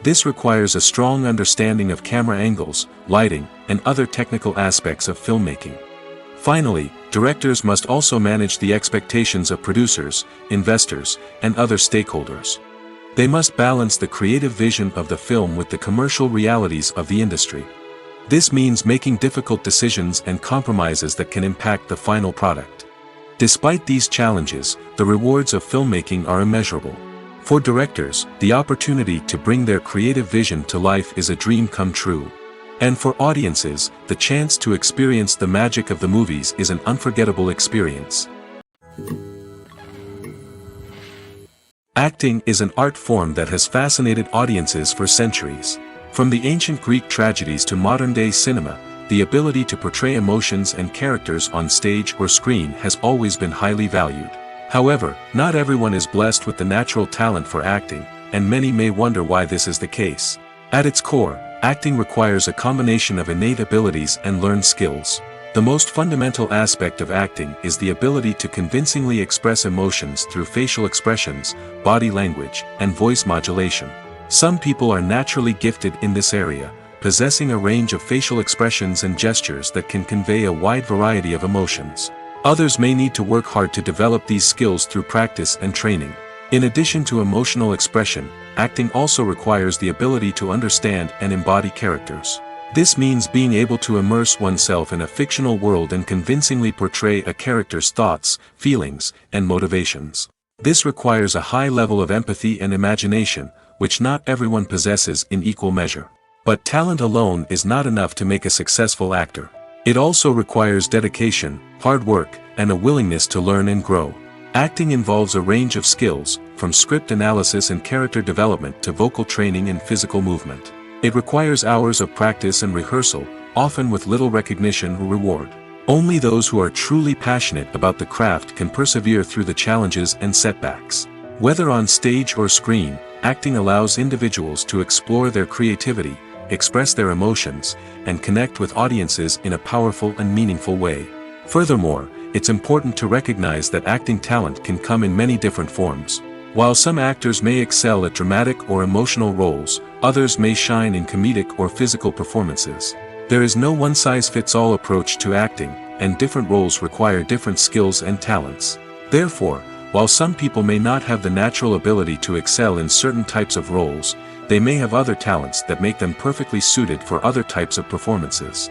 This requires a strong understanding of camera angles, lighting, and other technical aspects of filmmaking. Finally, directors must also manage the expectations of producers, investors, and other stakeholders. They must balance the creative vision of the film with the commercial realities of the industry. This means making difficult decisions and compromises that can impact the final product. Despite these challenges, the rewards of filmmaking are immeasurable. For directors, the opportunity to bring their creative vision to life is a dream come true. And for audiences, the chance to experience the magic of the movies is an unforgettable experience. Acting is an art form that has fascinated audiences for centuries. From the ancient Greek tragedies to modern-day cinema, the ability to portray emotions and characters on stage or screen has always been highly valued. However, not everyone is blessed with the natural talent for acting, and many may wonder why this is the case. At its core, acting requires a combination of innate abilities and learned skills. The most fundamental aspect of acting is the ability to convincingly express emotions through facial expressions, body language, and voice modulation. Some people are naturally gifted in this area, possessing a range of facial expressions and gestures that can convey a wide variety of emotions. Others may need to work hard to develop these skills through practice and training. In addition to emotional expression, acting also requires the ability to understand and embody characters. This means being able to immerse oneself in a fictional world and convincingly portray a character's thoughts, feelings, and motivations. This requires a high level of empathy and imagination, which not everyone possesses in equal measure. But talent alone is not enough to make a successful actor. It also requires dedication, hard work, and a willingness to learn and grow. Acting involves a range of skills, from script analysis and character development to vocal training and physical movement. It requires hours of practice and rehearsal, often with little recognition or reward. Only those who are truly passionate about the craft can persevere through the challenges and setbacks. Whether on stage or screen, acting allows individuals to explore their creativity, express their emotions, and connect with audiences in a powerful and meaningful way. Furthermore, it's important to recognize that acting talent can come in many different forms. While some actors may excel at dramatic or emotional roles, others may shine in comedic or physical performances. There is no one-size-fits-all approach to acting, and different roles require different skills and talents. Therefore, while some people may not have the natural ability to excel in certain types of roles, they may have other talents that make them perfectly suited for other types of performances.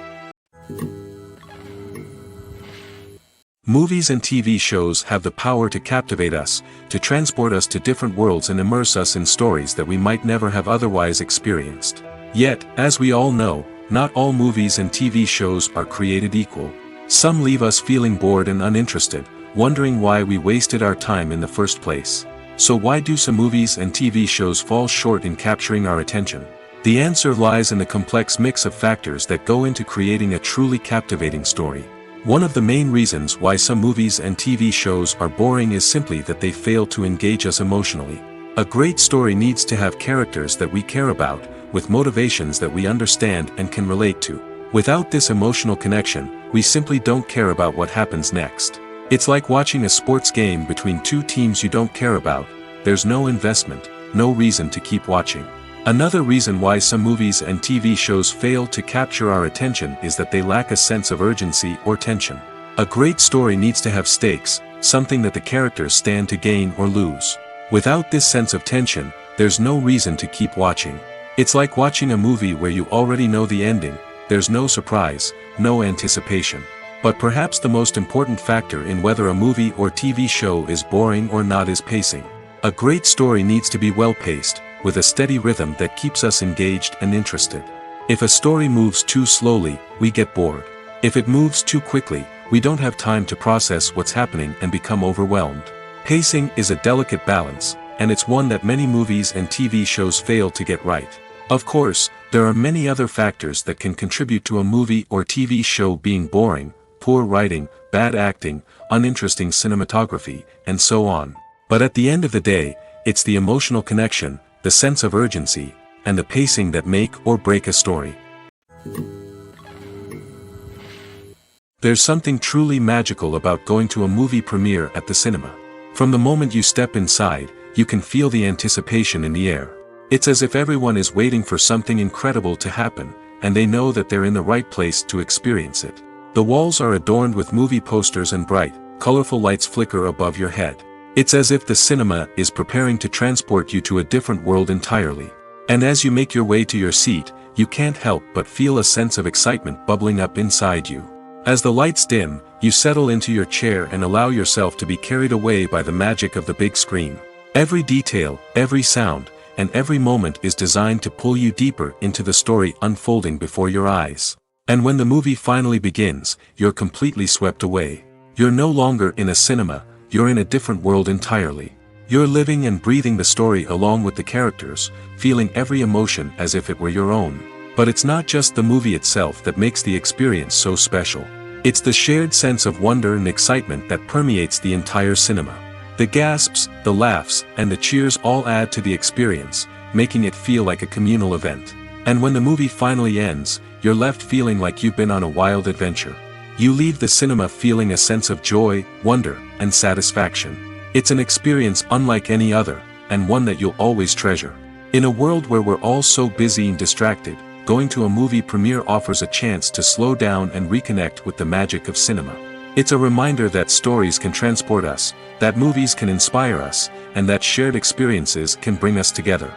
Movies and TV shows have the power to captivate us, to transport us to different worlds and immerse us in stories that we might never have otherwise experienced. Yet, as we all know, not all movies and TV shows are created equal. Some leave us feeling bored and uninterested, wondering why we wasted our time in the first place. So why do some movies and TV shows fall short in capturing our attention? The answer lies in the complex mix of factors that go into creating a truly captivating story. One of the main reasons why some movies and TV shows are boring is simply that they fail to engage us emotionally. A great story needs to have characters that we care about, with motivations that we understand and can relate to. Without this emotional connection, we simply don't care about what happens next. It's like watching a sports game between two teams you don't care about. There's no investment, no reason to keep watching. Another reason why some movies and TV shows fail to capture our attention is that they lack a sense of urgency or tension. A great story needs to have stakes, something that the characters stand to gain or lose. Without this sense of tension, there's no reason to keep watching. It's like watching a movie where you already know the ending. There's no surprise, no anticipation. But perhaps the most important factor in whether a movie or TV show is boring or not is pacing. A great story needs to be well-paced, with a steady rhythm that keeps us engaged and interested. If a story moves too slowly, we get bored. If it moves too quickly, we don't have time to process what's happening and become overwhelmed. Pacing is a delicate balance, and it's one that many movies and TV shows fail to get right. Of course, there are many other factors that can contribute to a movie or TV show being boring: poor writing, bad acting, uninteresting cinematography, and so on. But at the end of the day, it's the emotional connection, the sense of urgency, and the pacing that make or break a story. There's something truly magical about going to a movie premiere at the cinema. From the moment you step inside, you can feel the anticipation in the air. It's as if everyone is waiting for something incredible to happen, and they know that they're in the right place to experience it. The walls are adorned with movie posters and bright, colorful lights flicker above your head. It's as if the cinema is preparing to transport you to a different world entirely. And as you make your way to your seat, you can't help but feel a sense of excitement bubbling up inside you. As the lights dim, you settle into your chair and allow yourself to be carried away by the magic of the big screen. Every detail, every sound, and every moment is designed to pull you deeper into the story unfolding before your eyes. And when the movie finally begins, you're completely swept away. You're no longer in a cinema, you're in a different world entirely. You're living and breathing the story along with the characters, feeling every emotion as if it were your own. But it's not just the movie itself that makes the experience so special. It's the shared sense of wonder and excitement that permeates the entire cinema. The gasps, the laughs, and the cheers all add to the experience, making it feel like a communal event. And when the movie finally ends, you're left feeling like you've been on a wild adventure. You leave the cinema feeling a sense of joy, wonder, and satisfaction. It's an experience unlike any other, and one that you'll always treasure. In a world where we're all so busy and distracted, going to a movie premiere offers a chance to slow down and reconnect with the magic of cinema. It's a reminder that stories can transport us, that movies can inspire us, and that shared experiences can bring us together.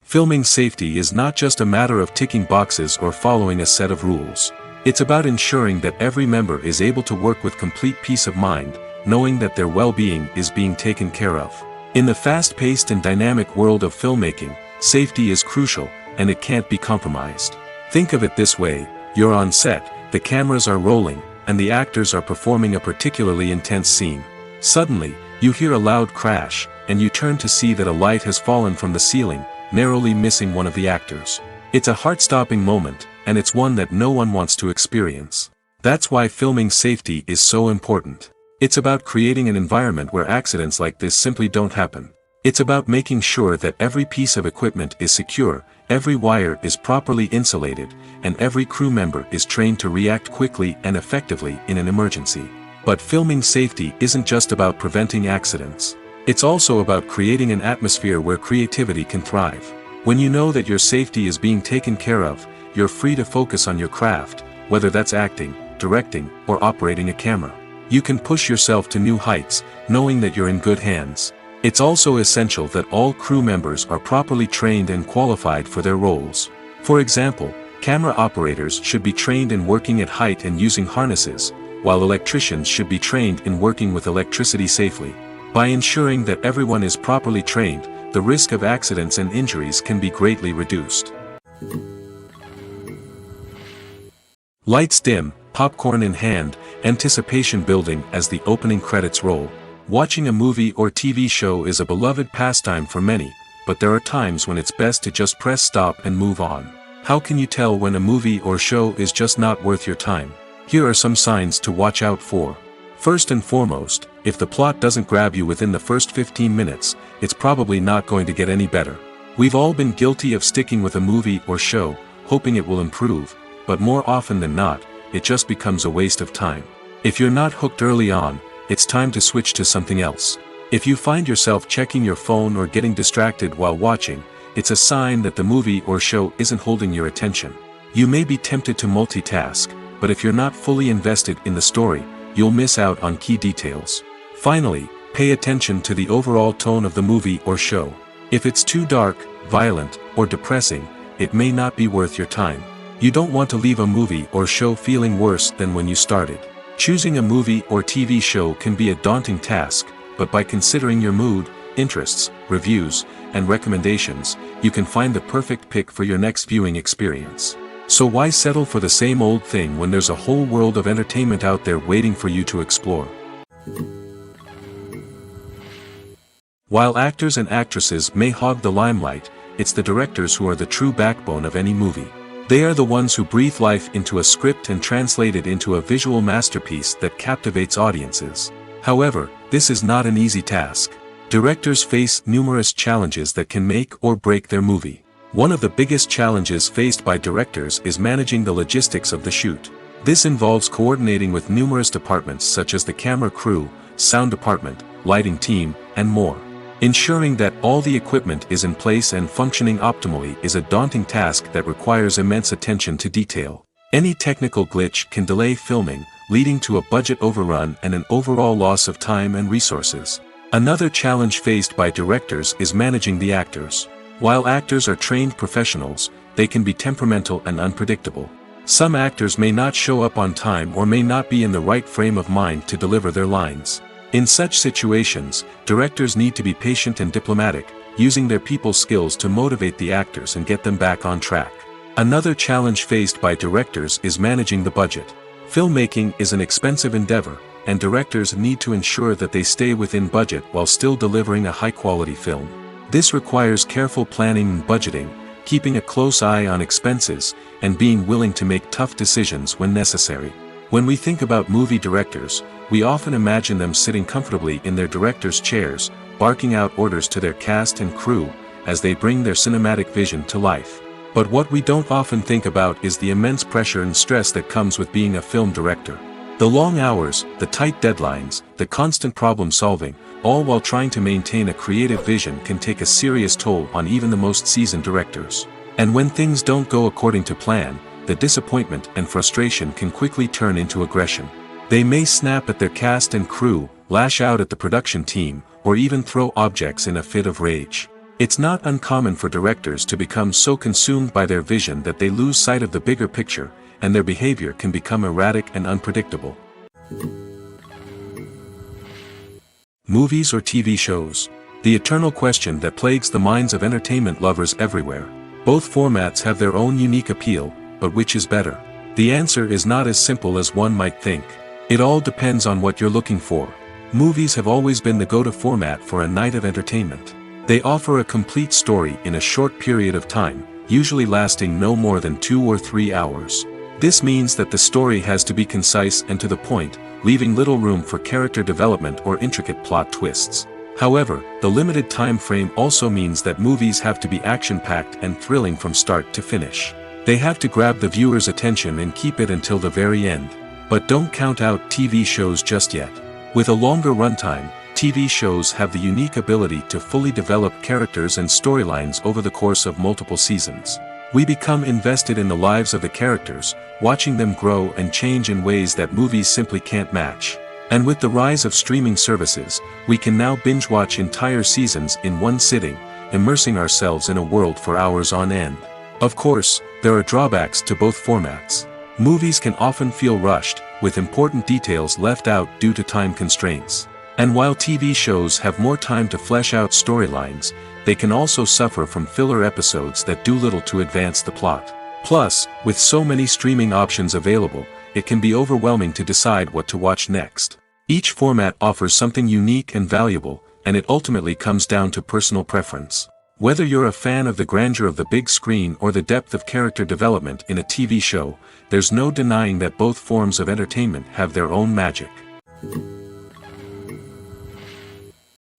Filming safety is not just a matter of ticking boxes or following a set of rules. It's about ensuring that every member is able to work with complete peace of mind, knowing that their well-being is being taken care of. In the fast-paced and dynamic world of filmmaking, safety is crucial, and it can't be compromised. Think of it this way: you're on set, the cameras are rolling, and the actors are performing a particularly intense scene. Suddenly, you hear a loud crash, and you turn to see that a light has fallen from the ceiling, narrowly missing one of the actors. It's a heart-stopping moment, and it's one that no one wants to experience. That's why filming safety is so important. It's about creating an environment where accidents like this simply don't happen. It's about making sure that every piece of equipment is secure, every wire is properly insulated, and every crew member is trained to react quickly and effectively in an emergency. But filming safety isn't just about preventing accidents. It's also about creating an atmosphere where creativity can thrive. When you know that your safety is being taken care of, you're free to focus on your craft, whether that's acting, directing, or operating a camera. You can push yourself to new heights, knowing that you're in good hands. It's also essential that all crew members are properly trained and qualified for their roles. For example, camera operators should be trained in working at height and using harnesses, while electricians should be trained in working with electricity safely. By ensuring that everyone is properly trained, the risk of accidents and injuries can be greatly reduced. Lights dim, popcorn in hand, anticipation building as the opening credits roll. Watching a movie or TV show is a beloved pastime for many, but there are times when it's best to just press stop and move on. How can you tell when a movie or show is just not worth your time? Here are some signs to watch out for. First and foremost, if the plot doesn't grab you within the first 15 minutes, it's probably not going to get any better. We've all been guilty of sticking with a movie or show, hoping it will improve, but more often than not, it just becomes a waste of time. If you're not hooked early on, it's time to switch to something else. If you find yourself checking your phone or getting distracted while watching, it's a sign that the movie or show isn't holding your attention. You may be tempted to multitask, but if you're not fully invested in the story, you'll miss out on key details. Finally, pay attention to the overall tone of the movie or show. If it's too dark, violent, or depressing, it may not be worth your time. You don't want to leave a movie or show feeling worse than when you started. Choosing a movie or TV show can be a daunting task, but by considering your mood, interests, reviews, and recommendations, you can find the perfect pick for your next viewing experience. So why settle for the same old thing when there's a whole world of entertainment out there waiting for you to explore? While actors and actresses may hog the limelight, it's the directors who are the true backbone of any movie. They are the ones who breathe life into a script and translate it into a visual masterpiece that captivates audiences. However, this is not an easy task. Directors face numerous challenges that can make or break their movie. One of the biggest challenges faced by directors is managing the logistics of the shoot. This involves coordinating with numerous departments such as the camera crew, sound department, lighting team, and more. Ensuring that all the equipment is in place and functioning optimally is a daunting task that requires immense attention to detail. Any technical glitch can delay filming, leading to a budget overrun and an overall loss of time and resources. Another challenge faced by directors is managing the actors. While actors are trained professionals, they can be temperamental and unpredictable. Some actors may not show up on time or may not be in the right frame of mind to deliver their lines. In such situations, directors need to be patient and diplomatic, using their people skills to motivate the actors and get them back on track. Another challenge faced by directors is managing the budget. Filmmaking is an expensive endeavor, and directors need to ensure that they stay within budget while still delivering a high-quality film. This requires careful planning and budgeting, keeping a close eye on expenses, and being willing to make tough decisions when necessary. When we think about movie directors, we often imagine them sitting comfortably in their director's chairs, barking out orders to their cast and crew, as they bring their cinematic vision to life. But what we don't often think about is the immense pressure and stress that comes with being a film director. The long hours, the tight deadlines, the constant problem solving, all while trying to maintain a creative vision can take a serious toll on even the most seasoned directors. And when things don't go according to plan, the disappointment and frustration can quickly turn into aggression. They may snap at their cast and crew, lash out at the production team, or even throw objects in a fit of rage. It's not uncommon for directors to become so consumed by their vision that they lose sight of the bigger picture, and their behavior can become erratic and unpredictable. Movies or TV shows? The eternal question that plagues the minds of entertainment lovers everywhere. Both formats have their own unique appeal, but which is better? The answer is not as simple as one might think. It all depends on what you're looking for. Movies have always been the go-to format for a night of entertainment. They offer a complete story in a short period of time, usually lasting no more than 2 or 3 hours. This means that the story has to be concise and to the point, leaving little room for character development or intricate plot twists. However, the limited time frame also means that movies have to be action-packed and thrilling from start to finish. They have to grab the viewer's attention and keep it until the very end. But don't count out TV shows just yet. With a longer runtime, TV shows have the unique ability to fully develop characters and storylines over the course of multiple seasons. We become invested in the lives of the characters, watching them grow and change in ways that movies simply can't match. And with the rise of streaming services, we can now binge-watch entire seasons in one sitting, immersing ourselves in a world for hours on end. Of course, there are drawbacks to both formats. Movies can often feel rushed, with important details left out due to time constraints. And while TV shows have more time to flesh out storylines, they can also suffer from filler episodes that do little to advance the plot. Plus, with so many streaming options available, it can be overwhelming to decide what to watch next. Each format offers something unique and valuable, and it ultimately comes down to personal preference. Whether you're a fan of the grandeur of the big screen or the depth of character development in a TV show, there's no denying that both forms of entertainment have their own magic.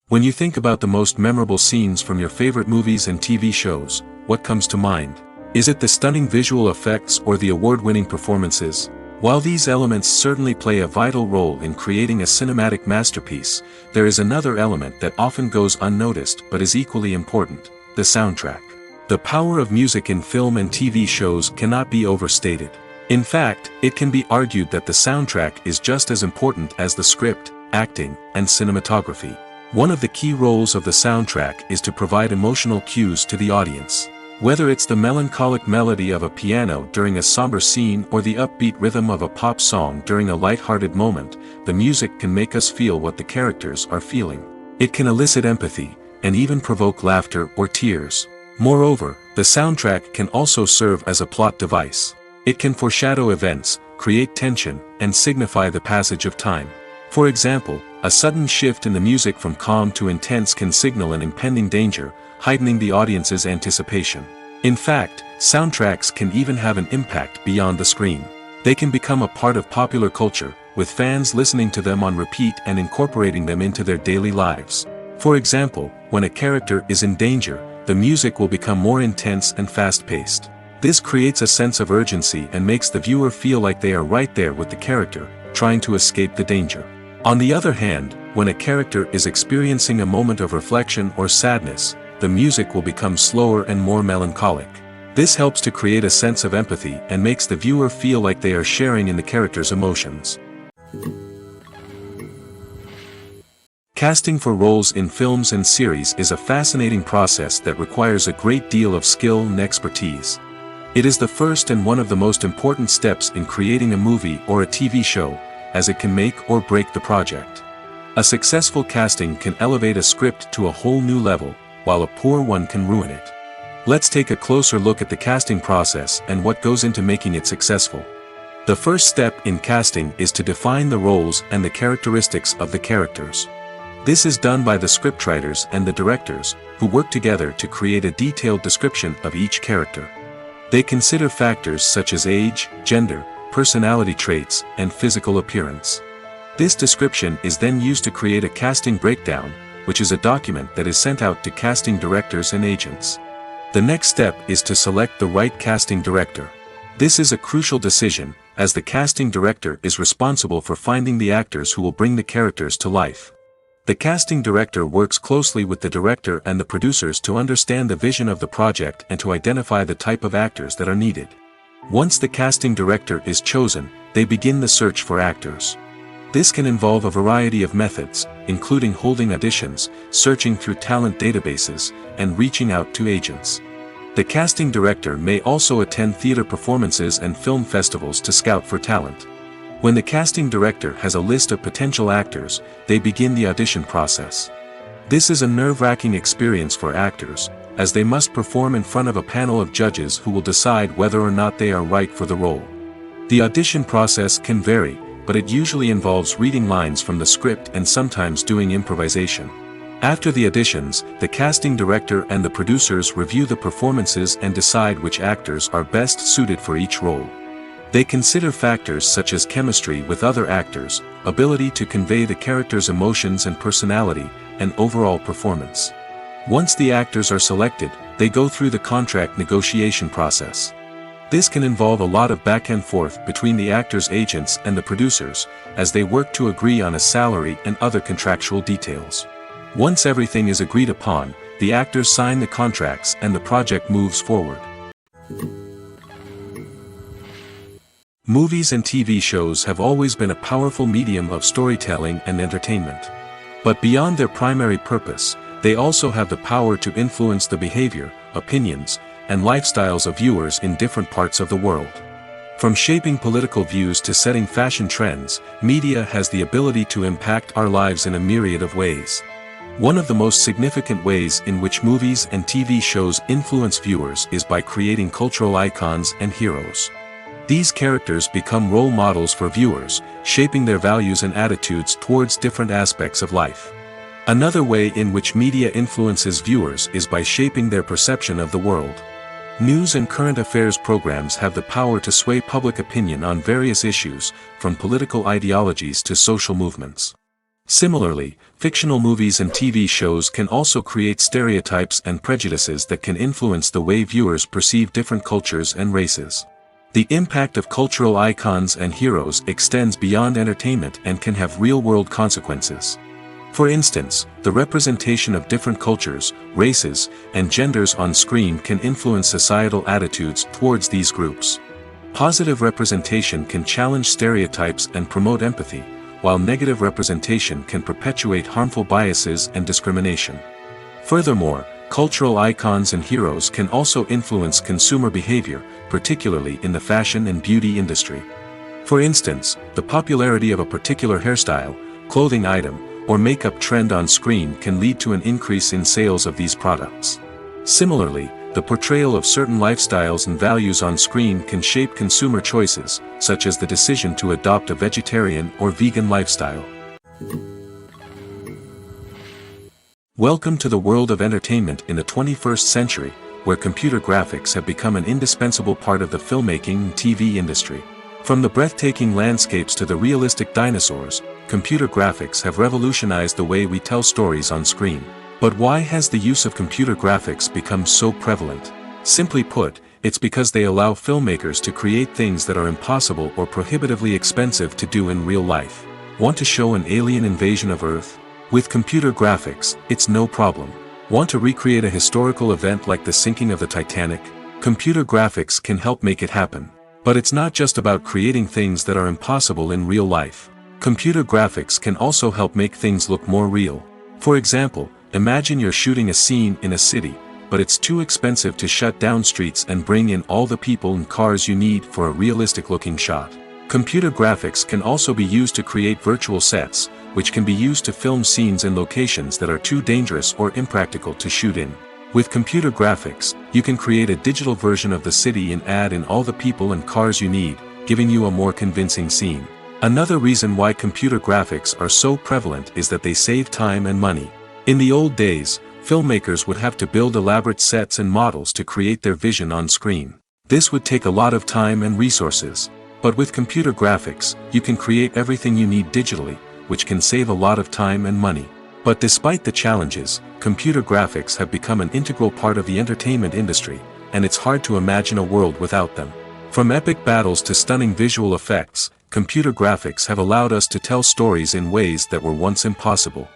When you think about the most memorable scenes from your favorite movies and TV shows, what comes to mind? Is it the stunning visual effects or the award-winning performances? While these elements certainly play a vital role in creating a cinematic masterpiece, there is another element that often goes unnoticed but is equally important: the soundtrack. The power of music in film and TV shows cannot be overstated. In fact, it can be argued that the soundtrack is just as important as the script, acting, and cinematography. One of the key roles of the soundtrack is to provide emotional cues to the audience. Whether it's the melancholic melody of a piano during a somber scene or the upbeat rhythm of a pop song during a light-hearted moment, the music can make us feel what the characters are feeling. It can elicit empathy, and even provoke laughter or tears. Moreover, the soundtrack can also serve as a plot device. It can foreshadow events, create tension, and signify the passage of time. For example, a sudden shift in the music from calm to intense can signal an impending danger, heightening the audience's anticipation. In fact, soundtracks can even have an impact beyond the screen. They can become a part of popular culture, with fans listening to them on repeat and incorporating them into their daily lives. For example, when a character is in danger, the music will become more intense and fast-paced. This creates a sense of urgency and makes the viewer feel like they are right there with the character, trying to escape the danger. On the other hand, when a character is experiencing a moment of reflection or sadness, the music will become slower and more melancholic. This helps to create a sense of empathy and makes the viewer feel like they are sharing in the character's emotions. Casting for roles in films and series is a fascinating process that requires a great deal of skill and expertise. It is the first and one of the most important steps in creating a movie or a TV show, as it can make or break the project. A successful casting can elevate a script to a whole new level, while a poor one can ruin it. Let's take a closer look at the casting process and what goes into making it successful. The first step in casting is to define the roles and the characteristics of the characters. This is done by the scriptwriters and the directors, who work together to create a detailed description of each character. They consider factors such as age, gender, personality traits, and physical appearance. This description is then used to create a casting breakdown, which is a document that is sent out to casting directors and agents. The next step is to select the right casting director. This is a crucial decision, as the casting director is responsible for finding the actors who will bring the characters to life. The casting director works closely with the director and the producers to understand the vision of the project and to identify the type of actors that are needed. Once the casting director is chosen, they begin the search for actors. This can involve a variety of methods, including holding auditions, searching through talent databases, and reaching out to agents. The casting director may also attend theater performances and film festivals to scout for talent. When the casting director has a list of potential actors, they begin the audition process. This is a nerve-wracking experience for actors, as they must perform in front of a panel of judges who will decide whether or not they are right for the role. The audition process can vary, but it usually involves reading lines from the script and sometimes doing improvisation. After the auditions, the casting director and the producers review the performances and decide which actors are best suited for each role. They consider factors such as chemistry with other actors, ability to convey the character's emotions and personality, and overall performance. Once the actors are selected, they go through the contract negotiation process. This can involve a lot of back and forth between the actors' agents and the producers, as they work to agree on a salary and other contractual details. Once everything is agreed upon, the actors sign the contracts and the project moves forward. Movies and TV shows have always been a powerful medium of storytelling and entertainment. But beyond their primary purpose, they also have the power to influence the behavior, opinions, and lifestyles of viewers in different parts of the world. From shaping political views to setting fashion trends, media has the ability to impact our lives in a myriad of ways. One of the most significant ways in which movies and TV shows influence viewers is by creating cultural icons and heroes. These characters become role models for viewers, shaping their values and attitudes towards different aspects of life. Another way in which media influences viewers is by shaping their perception of the world. News and current affairs programs have the power to sway public opinion on various issues, from political ideologies to social movements. Similarly, fictional movies and TV shows can also create stereotypes and prejudices that can influence the way viewers perceive different cultures and races. The impact of cultural icons and heroes extends beyond entertainment and can have real-world consequences. For instance, the representation of different cultures, races, and genders on screen can influence societal attitudes towards these groups. Positive representation can challenge stereotypes and promote empathy, while negative representation can perpetuate harmful biases and discrimination. Furthermore, cultural icons and heroes can also influence consumer behavior, particularly in the fashion and beauty industry. For instance, the popularity of a particular hairstyle, clothing item, or makeup trend on screen can lead to an increase in sales of these products. Similarly, the portrayal of certain lifestyles and values on screen can shape consumer choices, such as the decision to adopt a vegetarian or vegan lifestyle. Welcome to the world of entertainment in the 21st century, where computer graphics have become an indispensable part of the filmmaking and TV industry. From the breathtaking landscapes to the realistic dinosaurs, computer graphics have revolutionized the way we tell stories on screen. But why has the use of computer graphics become so prevalent? Simply put, it's because they allow filmmakers to create things that are impossible or prohibitively expensive to do in real life. Want to show an alien invasion of Earth? With computer graphics, it's no problem. Want to recreate a historical event like the sinking of the Titanic? Computer graphics can help make it happen. But it's not just about creating things that are impossible in real life. Computer graphics can also help make things look more real. For example, imagine you're shooting a scene in a city, but it's too expensive to shut down streets and bring in all the people and cars you need for a realistic-looking shot. Computer graphics can also be used to create virtual sets, which can be used to film scenes in locations that are too dangerous or impractical to shoot in. With computer graphics, you can create a digital version of the city and add in all the people and cars you need, giving you a more convincing scene. Another reason why computer graphics are so prevalent is that they save time and money. In the old days, filmmakers would have to build elaborate sets and models to create their vision on screen. This would take a lot of time and resources. But with computer graphics, you can create everything you need digitally, which can save a lot of time and money. But despite the challenges, computer graphics have become an integral part of the entertainment industry, and it's hard to imagine a world without them. From epic battles to stunning visual effects, computer graphics have allowed us to tell stories in ways that were once impossible.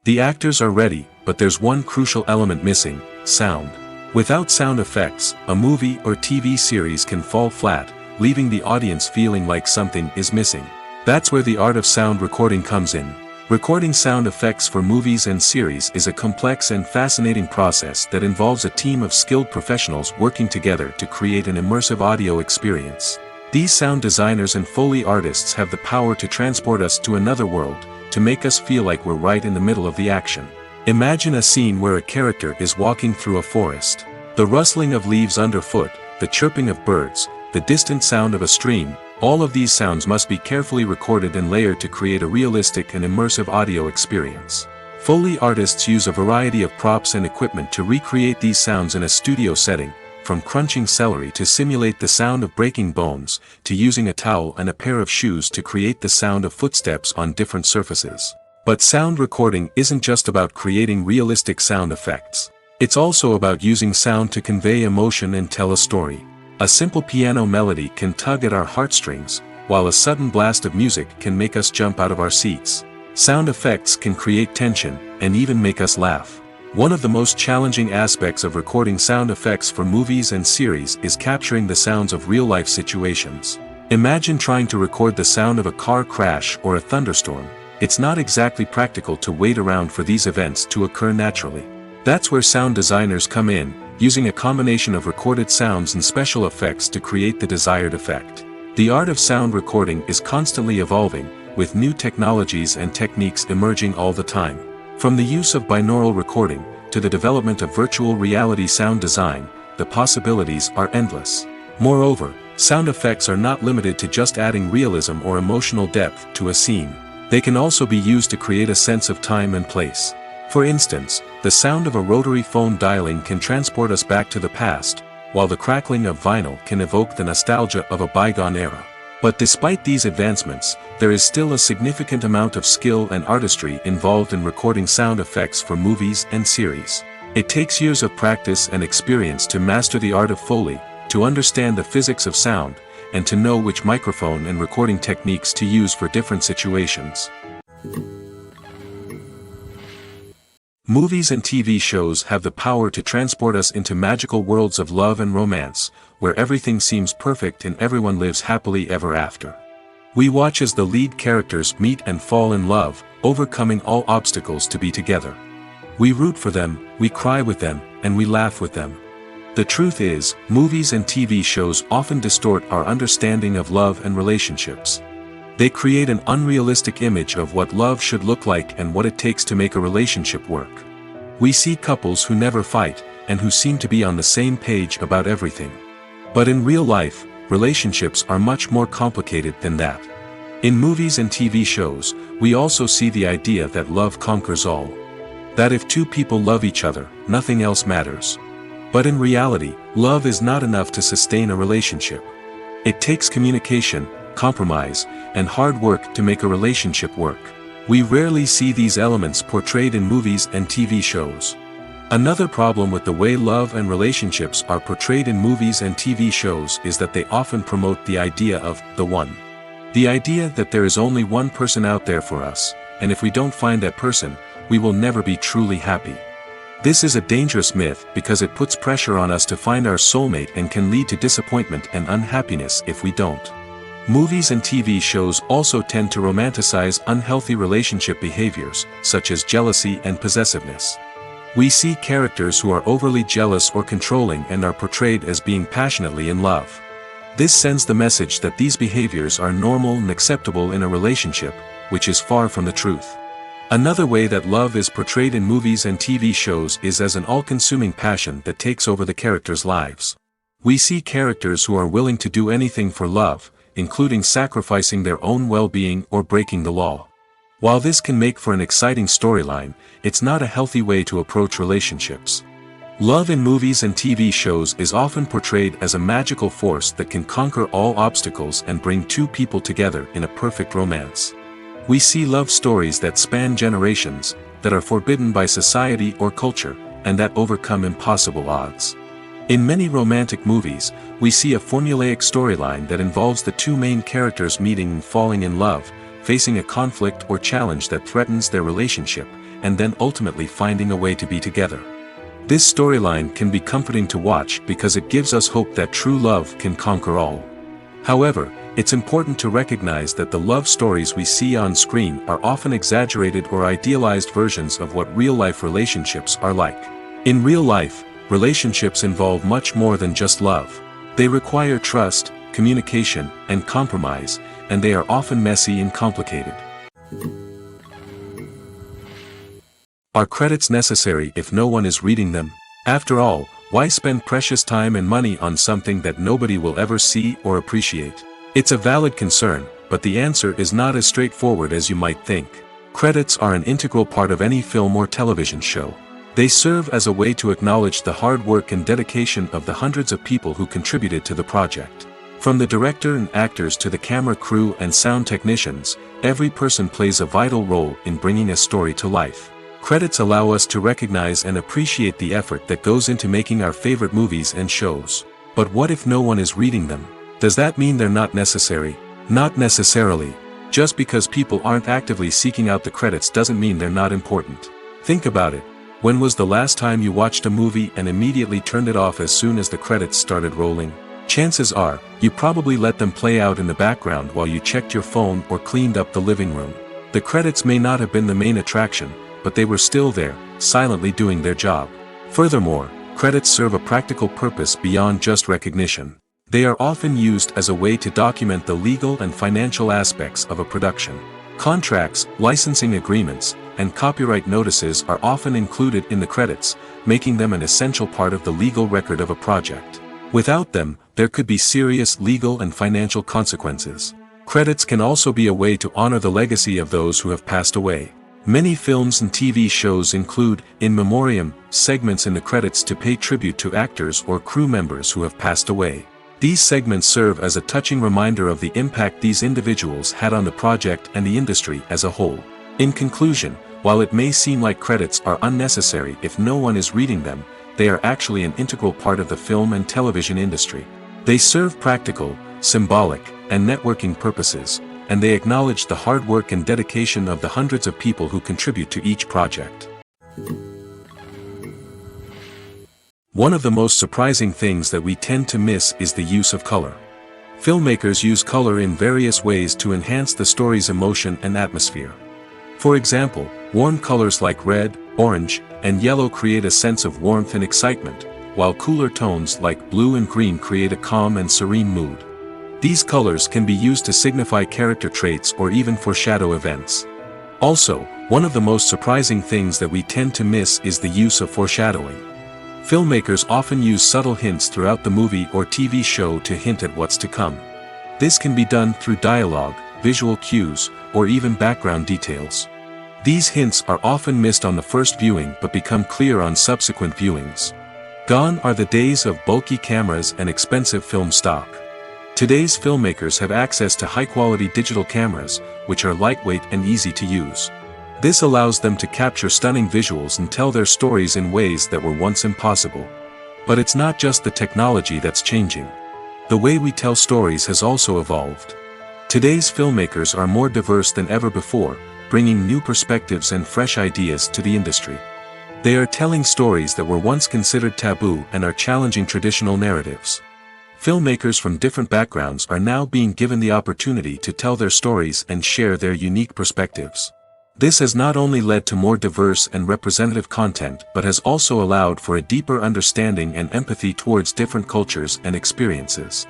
The actors are ready, but there's one crucial element missing: sound. Without sound effects, a movie or TV series can fall flat, leaving the audience feeling like something is missing. That's where the art of sound recording comes in. Recording sound effects for movies and series is a complex and fascinating process that involves a team of skilled professionals working together to create an immersive audio experience. These sound designers and Foley artists have the power to transport us to another world, to make us feel like we're right in the middle of the action. Imagine a scene where a character is walking through a forest. The rustling of leaves underfoot, the chirping of birds, the distant sound of a stream, all of these sounds must be carefully recorded and layered to create a realistic and immersive audio experience. Foley artists use a variety of props and equipment to recreate these sounds in a studio setting, from crunching celery to simulate the sound of breaking bones, to using a towel and a pair of shoes to create the sound of footsteps on different surfaces. But sound recording isn't just about creating realistic sound effects. It's also about using sound to convey emotion and tell a story. A simple piano melody can tug at our heartstrings, while a sudden blast of music can make us jump out of our seats. Sound effects can create tension, and even make us laugh. One of the most challenging aspects of recording sound effects for movies and series is capturing the sounds of real-life situations. Imagine trying to record the sound of a car crash or a thunderstorm. It's not exactly practical to wait around for these events to occur naturally. That's where sound designers come in, using a combination of recorded sounds and special effects to create the desired effect. The art of sound recording is constantly evolving, with new technologies and techniques emerging all the time. From the use of binaural recording, to the development of virtual reality sound design, the possibilities are endless. Moreover, sound effects are not limited to just adding realism or emotional depth to a scene. They can also be used to create a sense of time and place. For instance, the sound of a rotary phone dialing can transport us back to the past, while the crackling of vinyl can evoke the nostalgia of a bygone era. But despite these advancements, there is still a significant amount of skill and artistry involved in recording sound effects for movies and series. It takes years of practice and experience to master the art of Foley, to understand the physics of sound, and to know which microphone and recording techniques to use for different situations. Movies and TV shows have the power to transport us into magical worlds of love and romance, where everything seems perfect and everyone lives happily ever after. We watch as the lead characters meet and fall in love, overcoming all obstacles to be together. We root for them, we cry with them, and we laugh with them. The truth is, movies and TV shows often distort our understanding of love and relationships. They create an unrealistic image of what love should look like and what it takes to make a relationship work. We see couples who never fight, and who seem to be on the same page about everything. But in real life, relationships are much more complicated than that. In movies and TV shows, we also see the idea that love conquers all. That if two people love each other, nothing else matters. But in reality, love is not enough to sustain a relationship. It takes communication, compromise, and hard work to make a relationship work. We rarely see these elements portrayed in movies and TV shows. Another problem with the way love and relationships are portrayed in movies and TV shows is that they often promote the idea of the one. The idea that there is only one person out there for us, and if we don't find that person, we will never be truly happy. This is a dangerous myth because it puts pressure on us to find our soulmate and can lead to disappointment and unhappiness if we don't. Movies and TV shows also tend to romanticize unhealthy relationship behaviors, such as jealousy and possessiveness. We see characters who are overly jealous or controlling and are portrayed as being passionately in love. This sends the message that these behaviors are normal and acceptable in a relationship, which is far from the truth. Another way that love is portrayed in movies and TV shows is as an all-consuming passion that takes over the characters' lives. We see characters who are willing to do anything for love, including sacrificing their own well-being or breaking the law. While this can make for an exciting storyline, it's not a healthy way to approach relationships. Love in movies and TV shows is often portrayed as a magical force that can conquer all obstacles and bring two people together in a perfect romance. We see love stories that span generations, that are forbidden by society or culture, and that overcome impossible odds. In many romantic movies, we see a formulaic storyline that involves the two main characters meeting and falling in love, facing a conflict or challenge that threatens their relationship, and then ultimately finding a way to be together. This storyline can be comforting to watch because it gives us hope that true love can conquer all. However, it's important to recognize that the love stories we see on screen are often exaggerated or idealized versions of what real-life relationships are like. In real life, relationships involve much more than just love. They require trust, communication, and compromise, and they are often messy and complicated. Are credits necessary if no one is reading them? After all, why spend precious time and money on something that nobody will ever see or appreciate? It's a valid concern, but the answer is not as straightforward as you might think. Credits are an integral part of any film or television show. They serve as a way to acknowledge the hard work and dedication of the hundreds of people who contributed to the project. From the director and actors to the camera crew and sound technicians, every person plays a vital role in bringing a story to life. Credits allow us to recognize and appreciate the effort that goes into making our favorite movies and shows. But what if no one is reading them? Does that mean they're not necessary? Not necessarily. Just because people aren't actively seeking out the credits doesn't mean they're not important. Think about it. When was the last time you watched a movie and immediately turned it off as soon as the credits started rolling? Chances are, you probably let them play out in the background while you checked your phone or cleaned up the living room. The credits may not have been the main attraction, but they were still there, silently doing their job. Furthermore, credits serve a practical purpose beyond just recognition. They are often used as a way to document the legal and financial aspects of a production. Contracts, licensing agreements, and copyright notices are often included in the credits, making them an essential part of the legal record of a project. Without them, there could be serious legal and financial consequences. Credits can also be a way to honor the legacy of those who have passed away. Many films and TV shows include, in memoriam, segments in the credits to pay tribute to actors or crew members who have passed away. These segments serve as a touching reminder of the impact these individuals had on the project and the industry as a whole. In conclusion, while it may seem like credits are unnecessary if no one is reading them, they are actually an integral part of the film and television industry. They serve practical, symbolic, and networking purposes, and they acknowledge the hard work and dedication of the hundreds of people who contribute to each project. One of the most surprising things that we tend to miss is the use of color. Filmmakers use color in various ways to enhance the story's emotion and atmosphere. For example, warm colors like red, orange, and yellow create a sense of warmth and excitement, while cooler tones like blue and green create a calm and serene mood. These colors can be used to signify character traits or even foreshadow events. Also, one of the most surprising things that we tend to miss is the use of foreshadowing. Filmmakers often use subtle hints throughout the movie or TV show to hint at what's to come. This can be done through dialogue, visual cues, or even background details. These hints are often missed on the first viewing but become clear on subsequent viewings. Gone are the days of bulky cameras and expensive film stock. Today's filmmakers have access to high-quality digital cameras, which are lightweight and easy to use. This allows them to capture stunning visuals and tell their stories in ways that were once impossible. But it's not just the technology that's changing. The way we tell stories has also evolved. Today's filmmakers are more diverse than ever before, bringing new perspectives and fresh ideas to the industry. They are telling stories that were once considered taboo and are challenging traditional narratives. Filmmakers from different backgrounds are now being given the opportunity to tell their stories and share their unique perspectives. This has not only led to more diverse and representative content but has also allowed for a deeper understanding and empathy towards different cultures and experiences.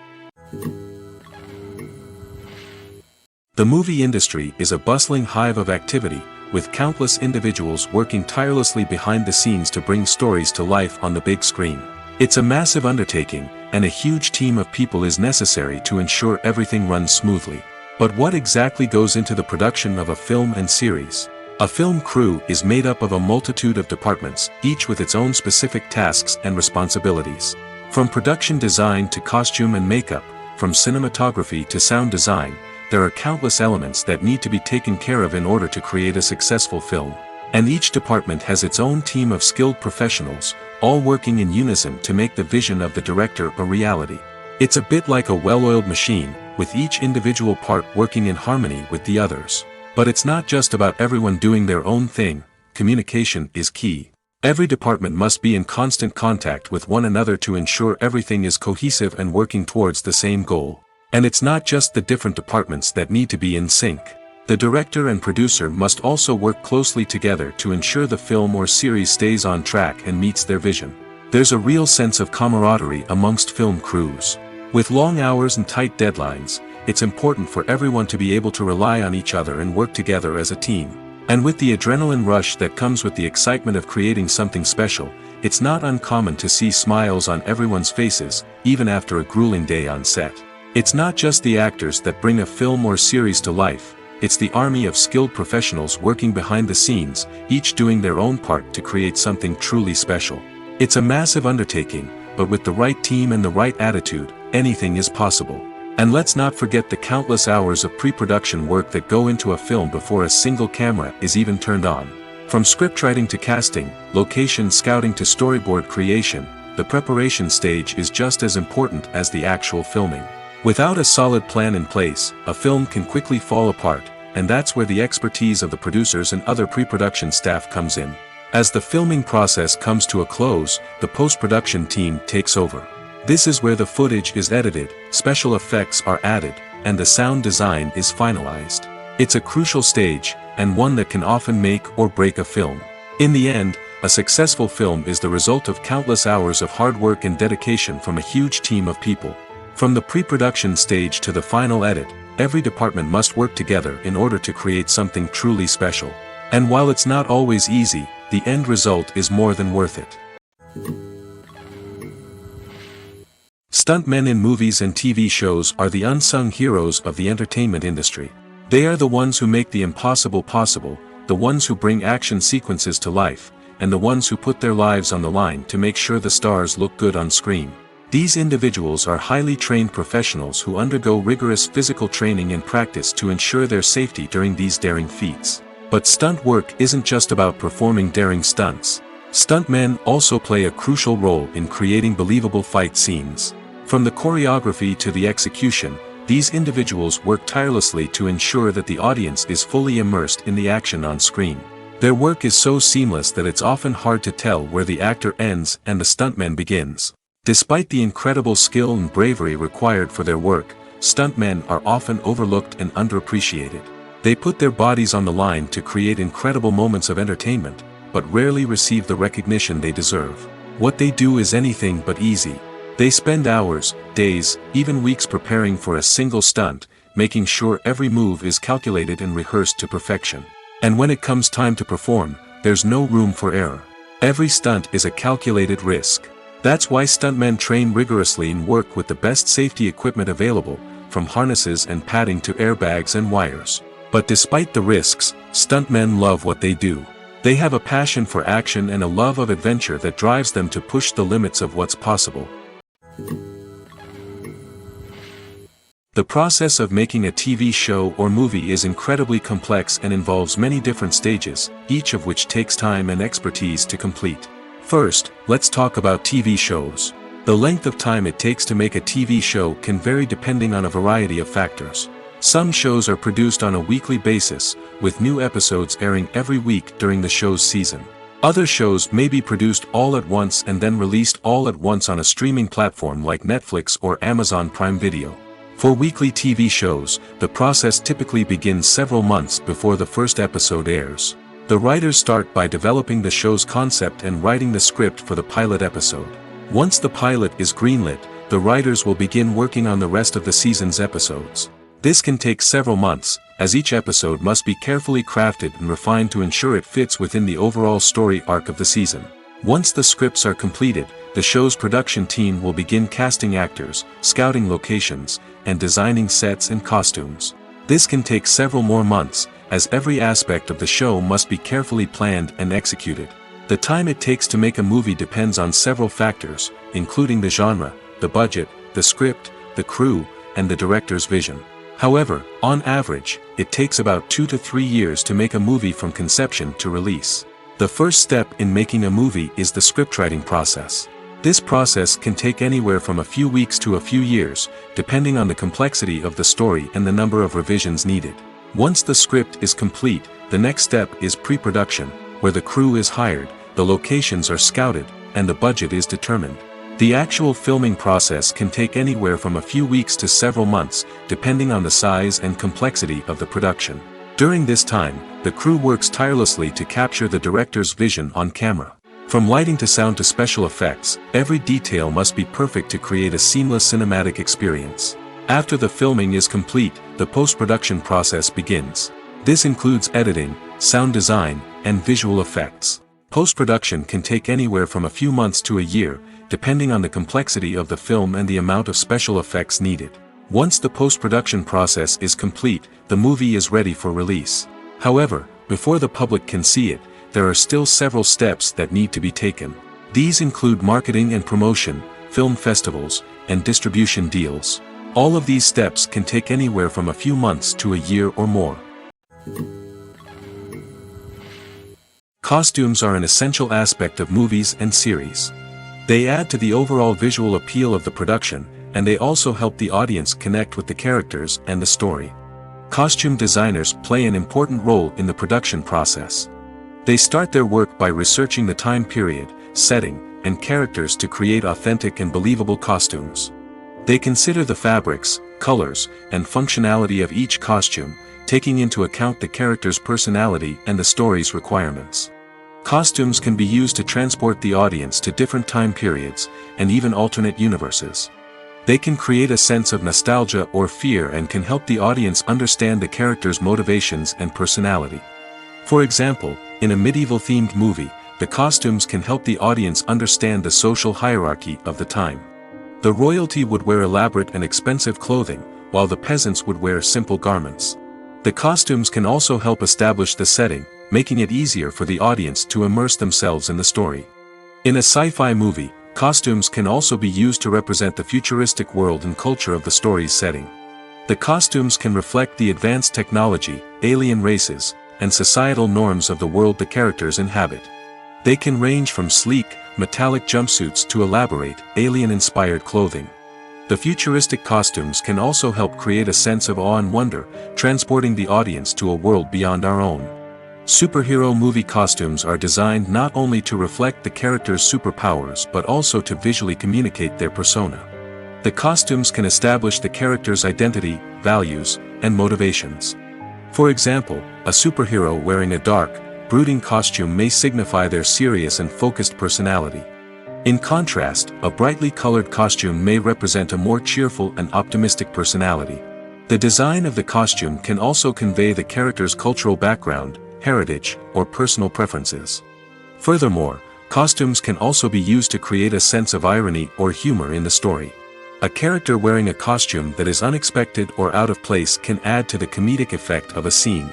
The movie industry is a bustling hive of activity, with countless individuals working tirelessly behind the scenes to bring stories to life on the big screen. It's a massive undertaking, and a huge team of people is necessary to ensure everything runs smoothly. But what exactly goes into the production of a film and series? A film crew is made up of a multitude of departments, each with its own specific tasks and responsibilities. From production design to costume and makeup, from cinematography to sound design, there are countless elements that need to be taken care of in order to create a successful film. And each department has its own team of skilled professionals, all working in unison to make the vision of the director a reality. It's a bit like a well-oiled machine, with each individual part working in harmony with the others. But it's not just about everyone doing their own thing. Communication is key. Every department must be in constant contact with one another to ensure everything is cohesive and working towards the same goal. And it's not just the different departments that need to be in sync. The director and producer must also work closely together to ensure the film or series stays on track and meets their vision. There's a real sense of camaraderie amongst film crews. With long hours and tight deadlines, it's important for everyone to be able to rely on each other and work together as a team. And with the adrenaline rush that comes with the excitement of creating something special, it's not uncommon to see smiles on everyone's faces, even after a grueling day on set. It's not just the actors that bring a film or series to life. it's the army of skilled professionals working behind the scenes, each doing their own part to create something truly special. It's a massive undertaking, but with the right team and the right attitude, anything is possible. And let's not forget the countless hours of pre-production work that go into a film before a single camera is even turned on. From scriptwriting to casting, location scouting to storyboard creation, the preparation stage is just as important as the actual filming. Without a solid plan in place, a film can quickly fall apart, and that's where the expertise of the producers and other pre-production staff comes in. As the filming process comes to a close, the post-production team takes over. This is where the footage is edited, special effects are added, and the sound design is finalized. It's a crucial stage, and one that can often make or break a film. In the end, a successful film is the result of countless hours of hard work and dedication from a huge team of people. From the pre-production stage to the final edit, every department must work together in order to create something truly special. And while it's not always easy, the end result is more than worth it. Stuntmen in movies and TV shows are the unsung heroes of the entertainment industry. They are the ones who make the impossible possible, the ones who bring action sequences to life, and the ones who put their lives on the line to make sure the stars look good on screen. These individuals are highly trained professionals who undergo rigorous physical training and practice to ensure their safety during these daring feats. But stunt work isn't just about performing daring stunts. Stuntmen also play a crucial role in creating believable fight scenes. From the choreography to the execution, these individuals work tirelessly to ensure that the audience is fully immersed in the action on screen. Their work is so seamless that it's often hard to tell where the actor ends and the stuntman begins. Despite the incredible skill and bravery required for their work, stuntmen are often overlooked and underappreciated. They put their bodies on the line to create incredible moments of entertainment, but rarely receive the recognition they deserve. What they do is anything but easy. They spend hours, days, even weeks preparing for a single stunt, making sure every move is calculated and rehearsed to perfection. And when it comes time to perform, there's no room for error. Every stunt is a calculated risk. That's why stuntmen train rigorously and work with the best safety equipment available, from harnesses and padding to airbags and wires. But despite the risks, stuntmen love what they do. They have a passion for action and a love of adventure that drives them to push the limits of what's possible. The process of making a TV show or movie is incredibly complex and involves many different stages, each of which takes time and expertise to complete. First, let's talk about TV shows. The length of time it takes to make a TV show can vary depending on a variety of factors. Some shows are produced on a weekly basis, with new episodes airing every week during the show's season. Other shows may be produced all at once and then released all at once on a streaming platform like Netflix or Amazon Prime Video. For weekly TV shows, the process typically begins several months before the first episode airs. The writers start by developing the show's concept and writing the script for the pilot episode. Once the pilot is greenlit, the writers will begin working on the rest of the season's episodes. This can take several months, as each episode must be carefully crafted and refined to ensure it fits within the overall story arc of the season. Once the scripts are completed, the show's production team will begin casting actors, scouting locations, and designing sets and costumes. This can take several more months, as every aspect of the show must be carefully planned and executed. The time it takes to make a movie depends on several factors, including the genre, the budget, the script, the crew, and the director's vision. However, on average, it takes about 2 to 3 years to make a movie from conception to release. The first step in making a movie is the scriptwriting process. This process can take anywhere from a few weeks to a few years, depending on the complexity of the story and the number of revisions needed. Once the script is complete, the next step is pre-production, where the crew is hired, the locations are scouted, and the budget is determined. The actual filming process can take anywhere from a few weeks to several months, depending on the size and complexity of the production. During this time, the crew works tirelessly to capture the director's vision on camera. From lighting to sound to special effects, every detail must be perfect to create a seamless cinematic experience. After the filming is complete, the post-production process begins. This includes editing, sound design, and visual effects. Post-production can take anywhere from a few months to a year, depending on the complexity of the film and the amount of special effects needed. Once the post-production process is complete, the movie is ready for release. However, before the public can see it, there are still several steps that need to be taken. These include marketing and promotion, film festivals, and distribution deals. All of these steps can take anywhere from a few months to a year or more. Costumes are an essential aspect of movies and series. They add to the overall visual appeal of the production, and they also help the audience connect with the characters and the story. Costume designers play an important role in the production process. They start their work by researching the time period, setting, and characters to create authentic and believable costumes. They consider the fabrics, colors, and functionality of each costume, taking into account the character's personality and the story's requirements. Costumes can be used to transport the audience to different time periods, and even alternate universes. They can create a sense of nostalgia or fear and can help the audience understand the character's motivations and personality. For example, in a medieval-themed movie, the costumes can help the audience understand the social hierarchy of the time. The royalty would wear elaborate and expensive clothing, while the peasants would wear simple garments. The costumes can also help establish the setting, making it easier for the audience to immerse themselves in the story. In a sci-fi movie, costumes can also be used to represent the futuristic world and culture of the story's setting. The costumes can reflect the advanced technology, alien races, and societal norms of the world the characters inhabit. They can range from sleek, metallic jumpsuits to elaborate, alien-inspired clothing. The futuristic costumes can also help create a sense of awe and wonder, transporting the audience to a world beyond our own. Superhero movie costumes are designed not only to reflect the character's superpowers but also to visually communicate their persona. The costumes can establish the character's identity, values, and motivations. For example, a superhero wearing a dark, brooding costume may signify their serious and focused personality. In contrast, a brightly colored costume may represent a more cheerful and optimistic personality. The design of the costume can also convey the character's cultural background, heritage, or personal preferences. Furthermore, costumes can also be used to create a sense of irony or humor in the story. A character wearing a costume that is unexpected or out of place can add to the comedic effect of a scene.